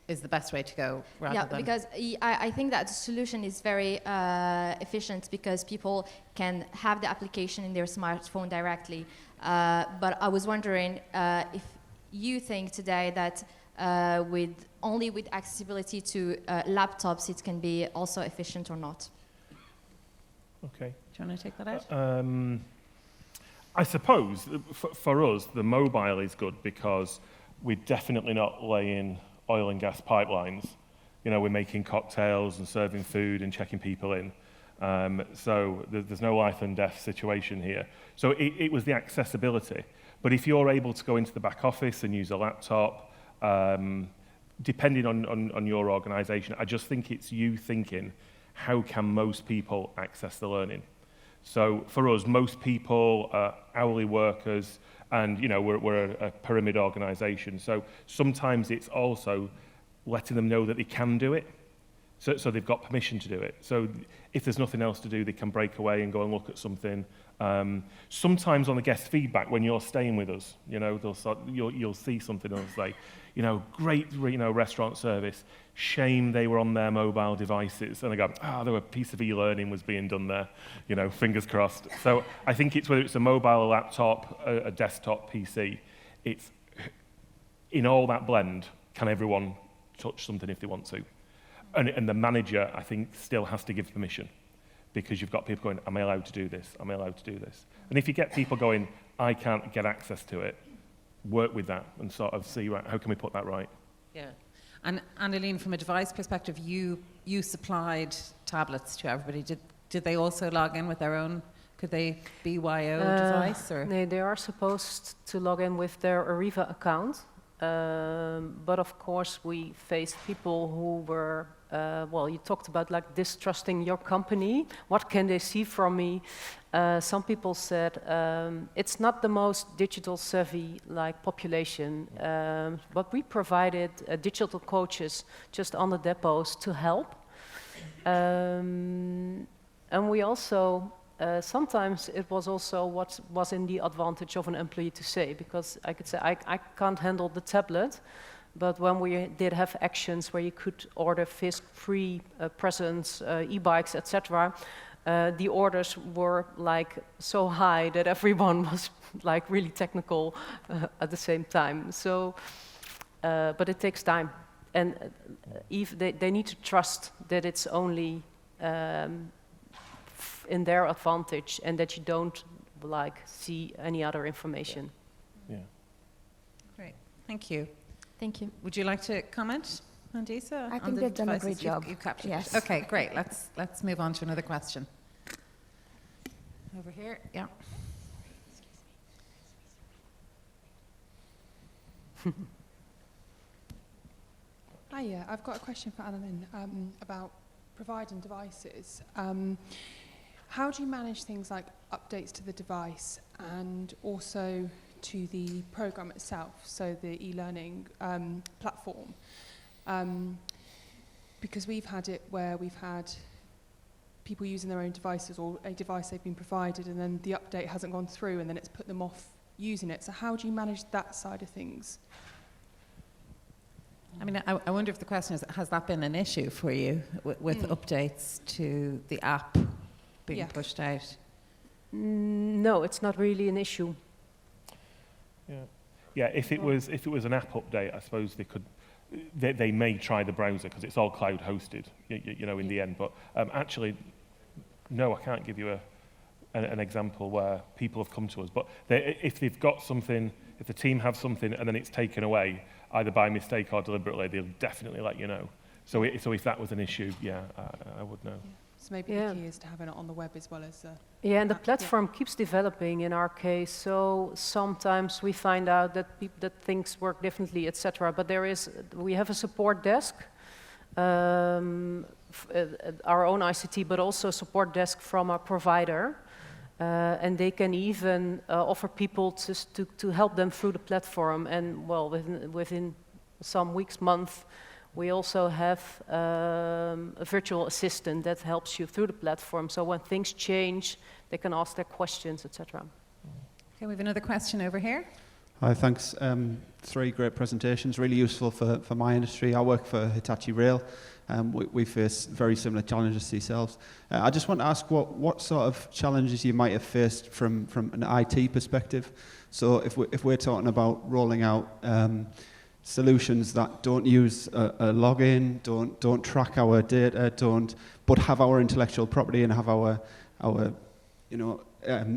is the best way to go rather than... Because I think that the solution is very efficient because people can have the application in their smartphone directly. But I was wondering if you think today that only with accessibility to laptops it can be also efficient or not. Okay. Do you want to take that out? I suppose for us the mobile is good because we're definitely not laying oil and gas pipelines. You know, we're making cocktails and serving food and checking people in. So there's no life and death situation here. So it was the accessibility. But if you're able to go into the back office and use a laptop, depending on your organisation, I just think it's you thinking, how can most people access the learning? So for us, most people are hourly workers, and you know we're a pyramid organisation. So sometimes it's also letting them know that they can do it, so they've got permission to do it. So if there's nothing else to do, they can break away and go and look at something. Sometimes on the guest feedback, when you're staying with us, you know, you'll see something and they'll say, you know, great, you know, restaurant service. Shame they were on their mobile devices. And I go, there were a piece of e-learning was being done there, you know, fingers crossed. So I think it's whether it's a mobile, a laptop, a desktop PC, it's in all that blend, can everyone touch something if they want to? And the manager, I think, still has to give permission because you've got people going, am I allowed to do this? Am I allowed to do this? And if you get people going, I can't get access to it, work with that and sort of see, right, how can we put that right? Yeah. And Annalene, from a device perspective, you supplied tablets to everybody. Did they also log in with their own, could they BYO device? Or? They are supposed to log in with their Ariva account. But of course we faced people who were, you talked about like distrusting your company. What can they see from me? Some people said it's not the most digital savvy like population, but we provided digital coaches just on the depots to help. And we also sometimes it was also what was in the advantage of an employee to say, because I could say, I can't handle the tablet, but when we did have actions where you could order free presents, e-bikes, etc., the orders were like so high that everyone was like really technical at the same time. So, but it takes time, and they need to trust that it's only in their advantage and that you don't like see any other information. Yeah. Great, thank you. Thank you. Would you like to comment, Mandisa? I think they've done a great job. You captured Yes. it. Okay, great. Let's move on to another question. Over here, yeah. Hi, I've got a question for Annalyn about providing devices. How do you manage things like updates to the device and also to the program itself, so the e-learning platform? Because we've had it where we've had people using their own devices or a device they've been provided and then the update hasn't gone through and then it's put them off using it. So how do you manage that side of things? I mean, I wonder if the question is, has that been an issue for you with updates to the app being pushed out? No, it's not really an issue. Yeah. If it was an app update, I suppose they may try the browser because it's all cloud hosted, you know, in the end. But actually, no, I can't give you an example where people have come to us. But if they've got something, if the team have something and then it's taken away, either by mistake or deliberately, they'll definitely let you know. So if that was an issue, yeah, I would know. Yeah. So maybe the key is to have it on the web as well as yeah, and the platform keeps developing in our case. So sometimes we find out that that things work differently, etc. But we have a support desk, our own ICT, but also a support desk from a provider, and they can even offer people to help them through the platform. And well, within some weeks, months, we also have a virtual assistant that helps you through the platform. So when things change, they can ask their questions, etc. Okay, we have another question over here. Hi, thanks. 3 great presentations, really useful for my industry. I work for Hitachi Rail. We face very similar challenges to yourselves. I just want to ask what sort of challenges you might have faced from an IT perspective. So if we're talking about rolling out solutions that don't use a login, don't track our data, but have our intellectual property and have our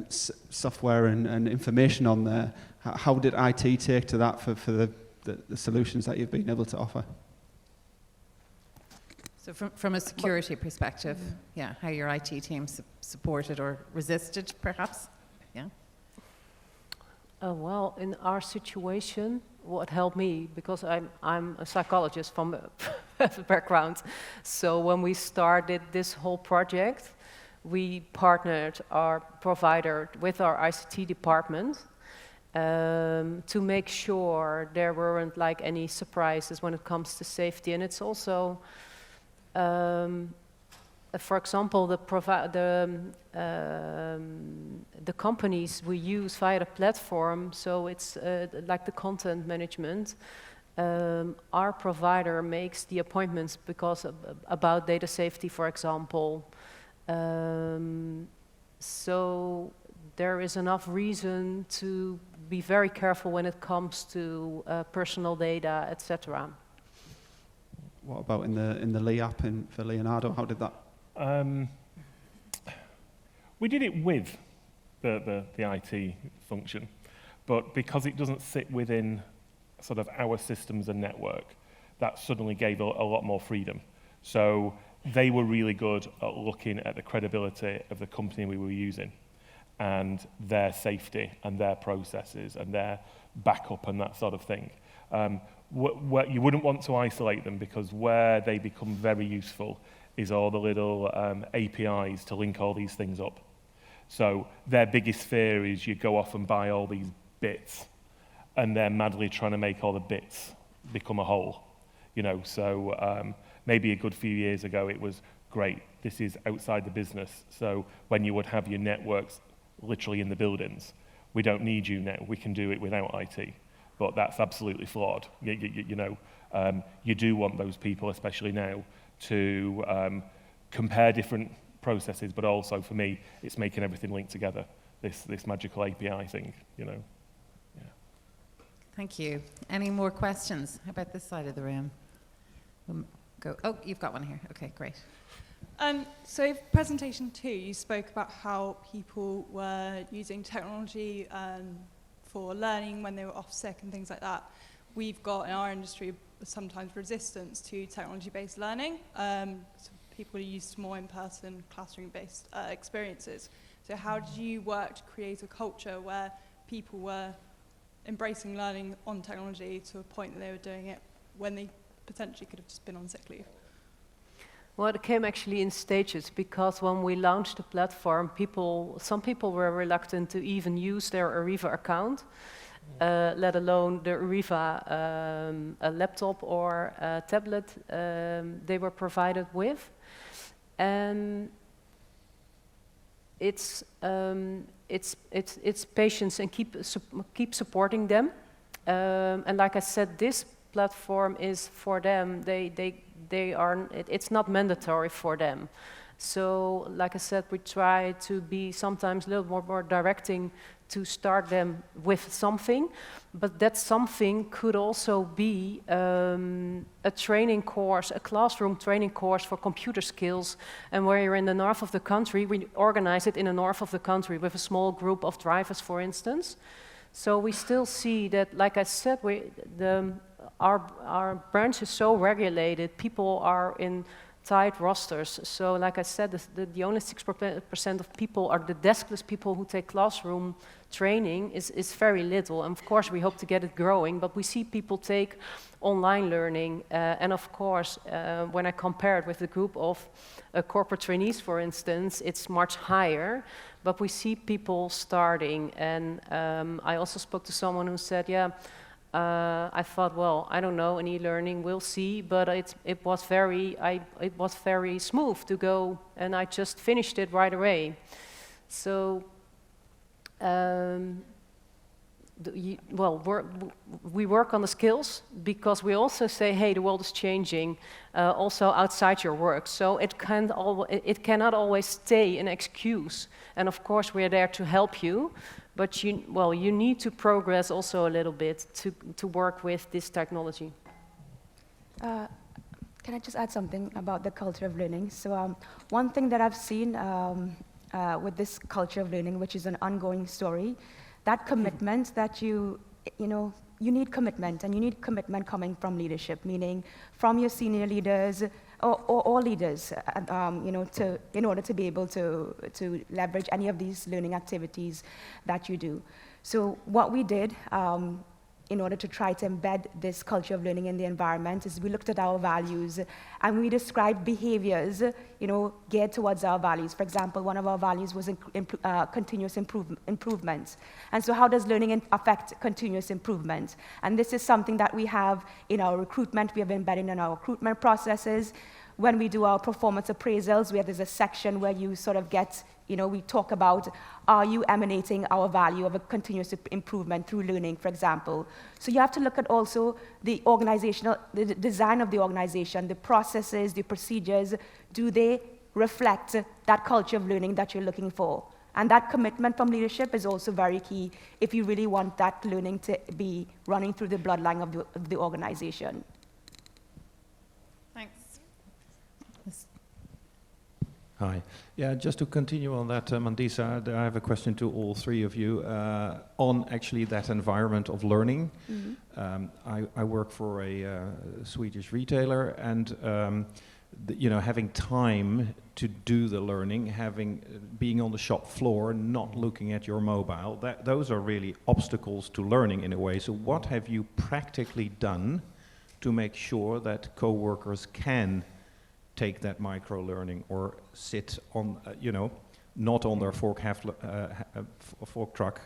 software and information on there. How did IT take to that for the solutions that you've been able to offer? So from a security perspective, yeah, how your IT team supported or resisted, perhaps? Yeah. Well, in our situation, what helped me, because I'm a psychologist from a background, so when we started this whole project, we partnered our provider with our ICT department to make sure there weren't like any surprises when it comes to safety. And it's also, for example, the companies we use via the platform, so it's like the content management, our provider makes the appointments because about data safety, for example. So there is enough reason to be very careful when it comes to personal data, etc. What about in the Lee app for Leonardo? How did that? We did it with the IT function, but because it doesn't sit within sort of our systems and network, that suddenly gave a lot more freedom. So they were really good at looking at the credibility of the company we were using and their safety and their processes and their backup and that sort of thing. You wouldn't want to isolate them, because where they become very useful is all the little APIs to link all these things up. So their biggest fear is you go off and buy all these bits, and they're madly trying to make all the bits become a whole. So maybe a good few years ago it was great. This is outside the business. So when you would have your networks literally in the buildings, we don't need you now. We can do it without IT. But that's absolutely flawed. You do want those people, especially now, to compare different processes, but also for me, it's making everything link together. This magical API thing, Yeah. Thank you. Any more questions? How about this side of the room? Go. Oh, you've got one here. Okay, great. So presentation 2, you spoke about how people were using technology for learning when they were off sick and things like that. We've got in our industry sometimes resistance to technology-based learning. So people are used to more in-person, classroom-based experiences. So how did you work to create a culture where people were embracing learning on technology to a point that they were doing it when they potentially could have just been on sick leave? Well, it came actually in stages, because when we launched the platform, some people were reluctant to even use their Ariva account, let alone the Ariva a laptop or a tablet they were provided with. And it's patience and keep supporting them. And like I said, this platform is for them. It's not mandatory for them. So, like I said, we try to be sometimes a little more directing to start them with something, but that something could also be a training course, a classroom training course for computer skills. And where you're in the north of the country, we organize it in the north of the country with a small group of drivers, for instance. So we still see that, like I said, our branch is so regulated, people are in tight rosters. So like I said, the only 6% of people are the deskless people who take classroom training is very little. And of course, we hope to get it growing, but we see people take online learning. And of course, when I compare it with the group of corporate trainees, for instance, it's much higher. But we see people starting. And I also spoke to someone who said, yeah, I thought, well, I don't know, an e-learning, we'll see, but it was very smooth to go, and I just finished it right away. So, we work on the skills because we also say, hey, the world is changing, also outside your work. So it cannot always stay an excuse. And of course, we're there to help you. But you need to progress also a little bit to work with this technology. Can I just add something about the culture of learning? So one thing that I've seen with this culture of learning, which is an ongoing story, that commitment that you need commitment, and you need commitment coming from leadership, meaning from your senior leaders or all leaders, in order to be able to leverage any of these learning activities that you do. So what we did in order to try to embed this culture of learning in the environment is we looked at our values and we described behaviors, geared towards our values. For example, one of our values was continuous improvement. And so how does learning affect continuous improvement? And this is something that we have in our recruitment. We have embedded in our recruitment processes. When we do our performance appraisals, there's a section where you sort of get, we talk about, are you emanating our value of a continuous improvement through learning, for example. So you have to look at also the design of the organization, the processes, the procedures. Do they reflect that culture of learning that you're looking for? And that commitment from leadership is also very key if you really want that learning to be running through the bloodline of the organization. Thanks. Hi. Yeah, just to continue on that, Mandisa, I have a question to all three of you on actually that environment of learning. Mm-hmm. I work for a Swedish retailer, and having time to do the learning, being on the shop floor, not looking at your mobile, those are really obstacles to learning in a way. So what have you practically done to make sure that co-workers can take that micro-learning or sit on, not on their fork truck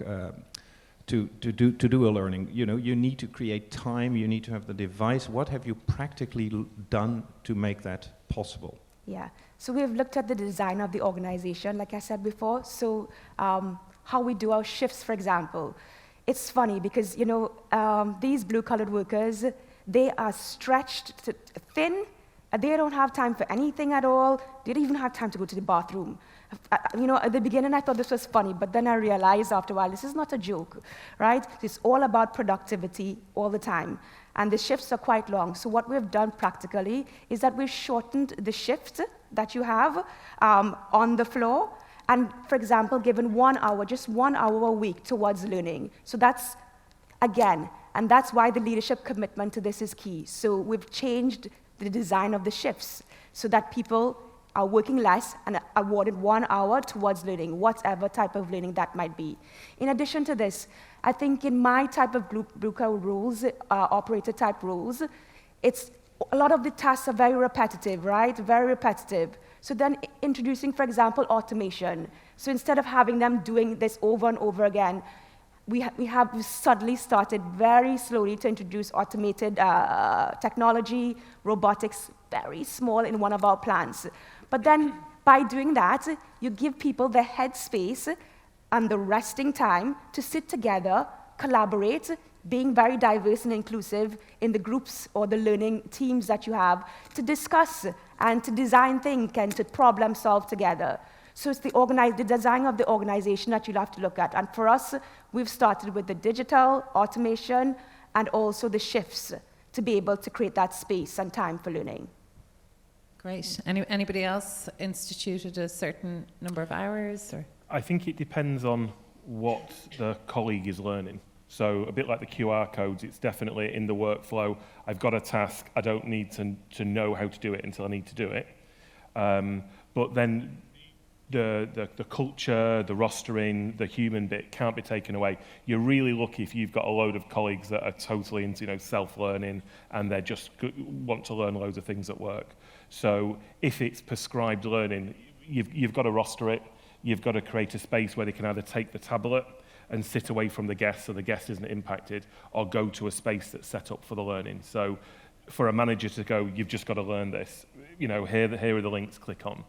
to do a learning? You need to create time, you need to have the device. What have you practically done to make that possible? Yeah, so we've looked at the design of the organization, like I said before. So how we do our shifts, for example. It's funny because, these blue-collar workers, they are stretched thin. They don't have time for anything at all. They don't even have time to go to the bathroom. At the beginning I thought this was funny, but then I realized after a while, this is not a joke, right? It's all about productivity all the time. And the shifts are quite long. So what we've done practically is that we've shortened the shift that you have on the floor. And for example, given 1 hour, just 1 hour a week towards learning. So that's, again, and that's why the leadership commitment to this is key. So we've changed the design of the shifts so that people are working less and awarded 1 hour towards learning, whatever type of learning that might be. In addition to this, I think in my type of blue-collar rules, operator type rules, a lot of the tasks are very repetitive, right? Very repetitive. So then introducing, for example, automation. So instead of having them doing this over and over again, we suddenly started very slowly to introduce automated technology, robotics, very small in one of our plants. But then by doing that, you give people the headspace and the resting time to sit together, collaborate, being very diverse and inclusive in the groups or the learning teams that you have, to discuss and to design, think, and to problem solve together. So it's the design of the organization that you'll have to look at. And for us, we've started with the digital, automation, and also the shifts to be able to create that space and time for learning. Great. Anybody else instituted a certain number of hours? Or? I think it depends on what the colleague is learning. So a bit like the QR codes, it's definitely in the workflow. I've got a task, I don't need to know how to do it until I need to do it. But then the culture, the rostering, the human bit can't be taken away. You're really lucky if you've got a load of colleagues that are totally into self-learning and they just want to learn loads of things at work. So if it's prescribed learning, you've got to roster it. You've got to create a space where they can either take the tablet and sit away from the guest so the guest isn't impacted, or go to a space that's set up for the learning. So for a manager to go, you've just got to learn this, here are the links, click on.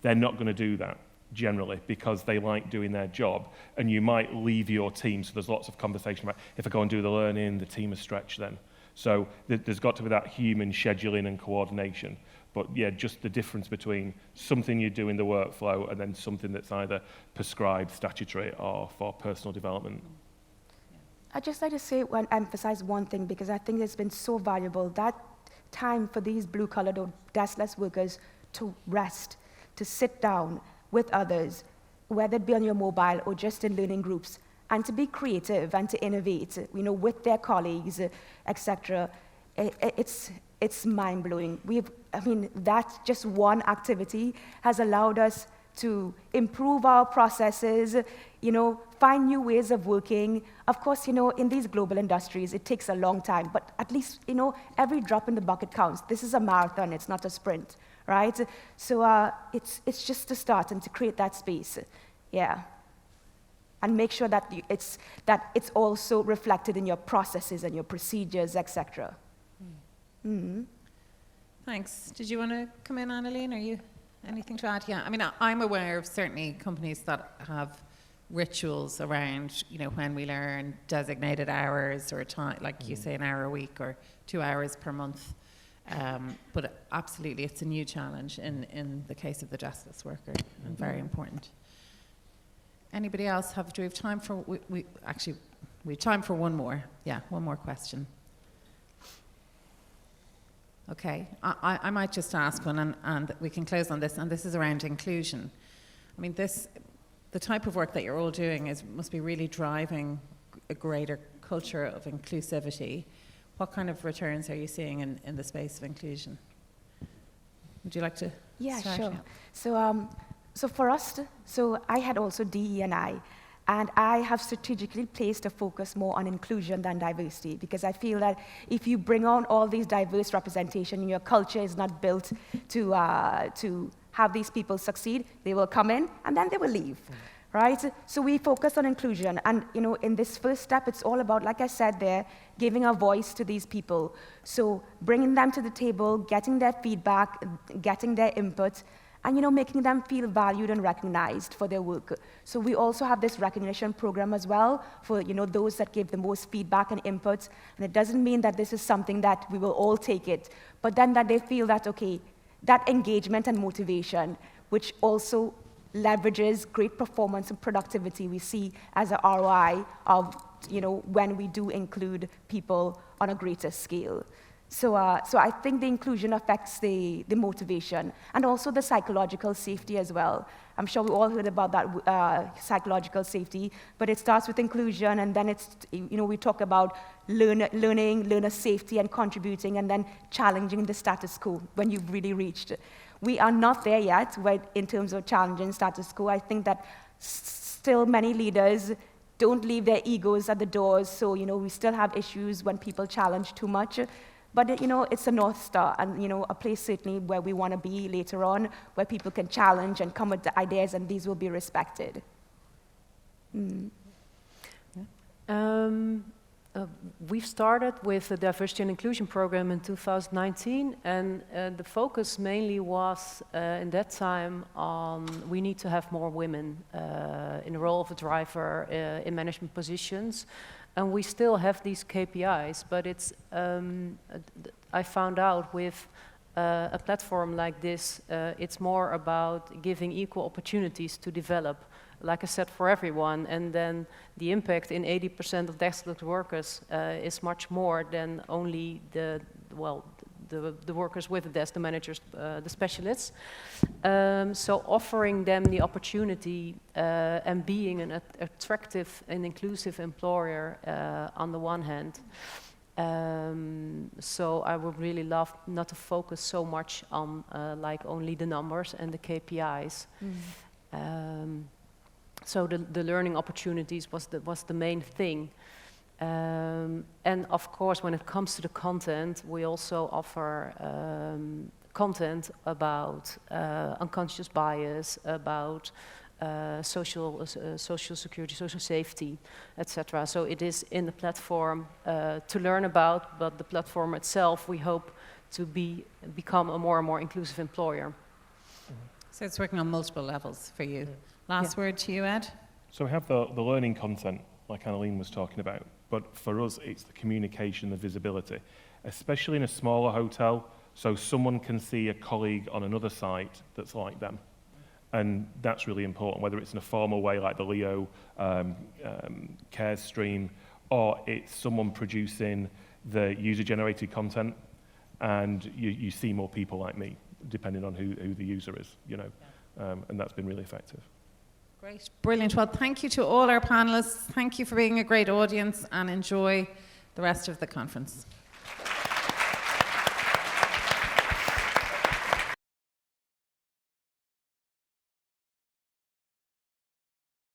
They're not going to do that generally because they like doing their job, and you might leave your team. So there's lots of conversation about if I go and do the learning, the team is stretched then. So there's got to be that human scheduling and coordination. But yeah, just the difference between something you do in the workflow and then something that's either prescribed, statutory, or for personal development. I'd just like to emphasize one thing, because I think it's been so valuable, that time for these blue-collared or deskless workers to rest, to sit down with others, whether it be on your mobile or just in learning groups, and to be creative and to innovate, with their colleagues, etc. It's mind-blowing. That just one activity has allowed us to improve our processes, find new ways of working. Of course, in these global industries, it takes a long time, but at least, every drop in the bucket counts. This is a marathon, it's not a sprint, right? So it's just to start and to create that space, yeah. And make sure that it's also reflected in your processes and your procedures, etc. Mm-hmm. Thanks. Did you want to come in, Annalene? Are you anything to add? Yeah, I'm aware of certainly companies that have rituals around, when we learn, designated hours or time, like you say, an hour a week or 2 hours per month. But absolutely, it's a new challenge in the case of the deskless worker, and very important. Anybody else do we have time for? We have time for one more. Yeah, one more question. Okay, I might just ask one, and we can close on this, and this is around inclusion. The type of work that you're all doing must be really driving a greater culture of inclusivity. What kind of returns are you seeing in the space of inclusion? Would you like to start? Sure. Yeah. So for us, I had also DE&I, and I have strategically placed a focus more on inclusion than diversity, because I feel that if you bring on all these diverse representation and your culture is not built to have these people succeed, they will come in and then they will leave, right? So we focus on inclusion, and in this first step, it's all about, like I said there, giving a voice to these people. So bringing them to the table, getting their feedback, getting their input, and making them feel valued and recognized for their work. So we also have this recognition program as well for those that give the most feedback and input. And it doesn't mean that this is something that we will all take it, but then that they feel that, okay, that engagement and motivation, which also leverages great performance and productivity we see as a ROI of when we do include people on a greater scale. So I think the inclusion affects the motivation and also the psychological safety as well. I'm sure we all heard about that psychological safety, but it starts with inclusion, and then it's, we talk about learning, learner safety and contributing, and then challenging the status quo when you've really reached. We are not there yet in terms of challenging status quo. I think that still many leaders don't leave their egos at the doors, so we still have issues when people challenge too much. But it's a North Star, and a place certainly where we want to be later on, where people can challenge and come with the ideas, and these will be respected. Mm. We've started with the Diversity and Inclusion Program in 2019, and the focus mainly was in that time on we need to have more women in the role of a driver in management positions. And we still have these KPIs, but it's, I found out with a platform like this, it's more about giving equal opportunities to develop, like I said, for everyone. And then the impact in 80% of deskless workers is much more than only the workers with the desk, the managers, the specialists. So offering them the opportunity and being an attractive and inclusive employer on the one hand. So I would really love not to focus so much on like only the numbers and the KPIs. So the learning opportunities was the main thing. And of course, when it comes to the content, we also offer content about unconscious bias, about social security, social safety, etc. So it is in the platform to learn about, but the platform itself, we hope to become a more and more inclusive employer. So it's working on multiple levels for you. Last word to you, Ed? So we have the learning content, like Annalene was talking about, but for us, it's the communication, the visibility, especially in a smaller hotel, so someone can see a colleague on another site that's like them. And that's really important, whether it's in a formal way like the Leo cares stream, or it's someone producing the user-generated content, and you see more people like me, depending on who the user is, you know, and that's been really effective. Great, brilliant. Well, thank you to all our panelists. Thank you for being a great audience, and enjoy the rest of the conference.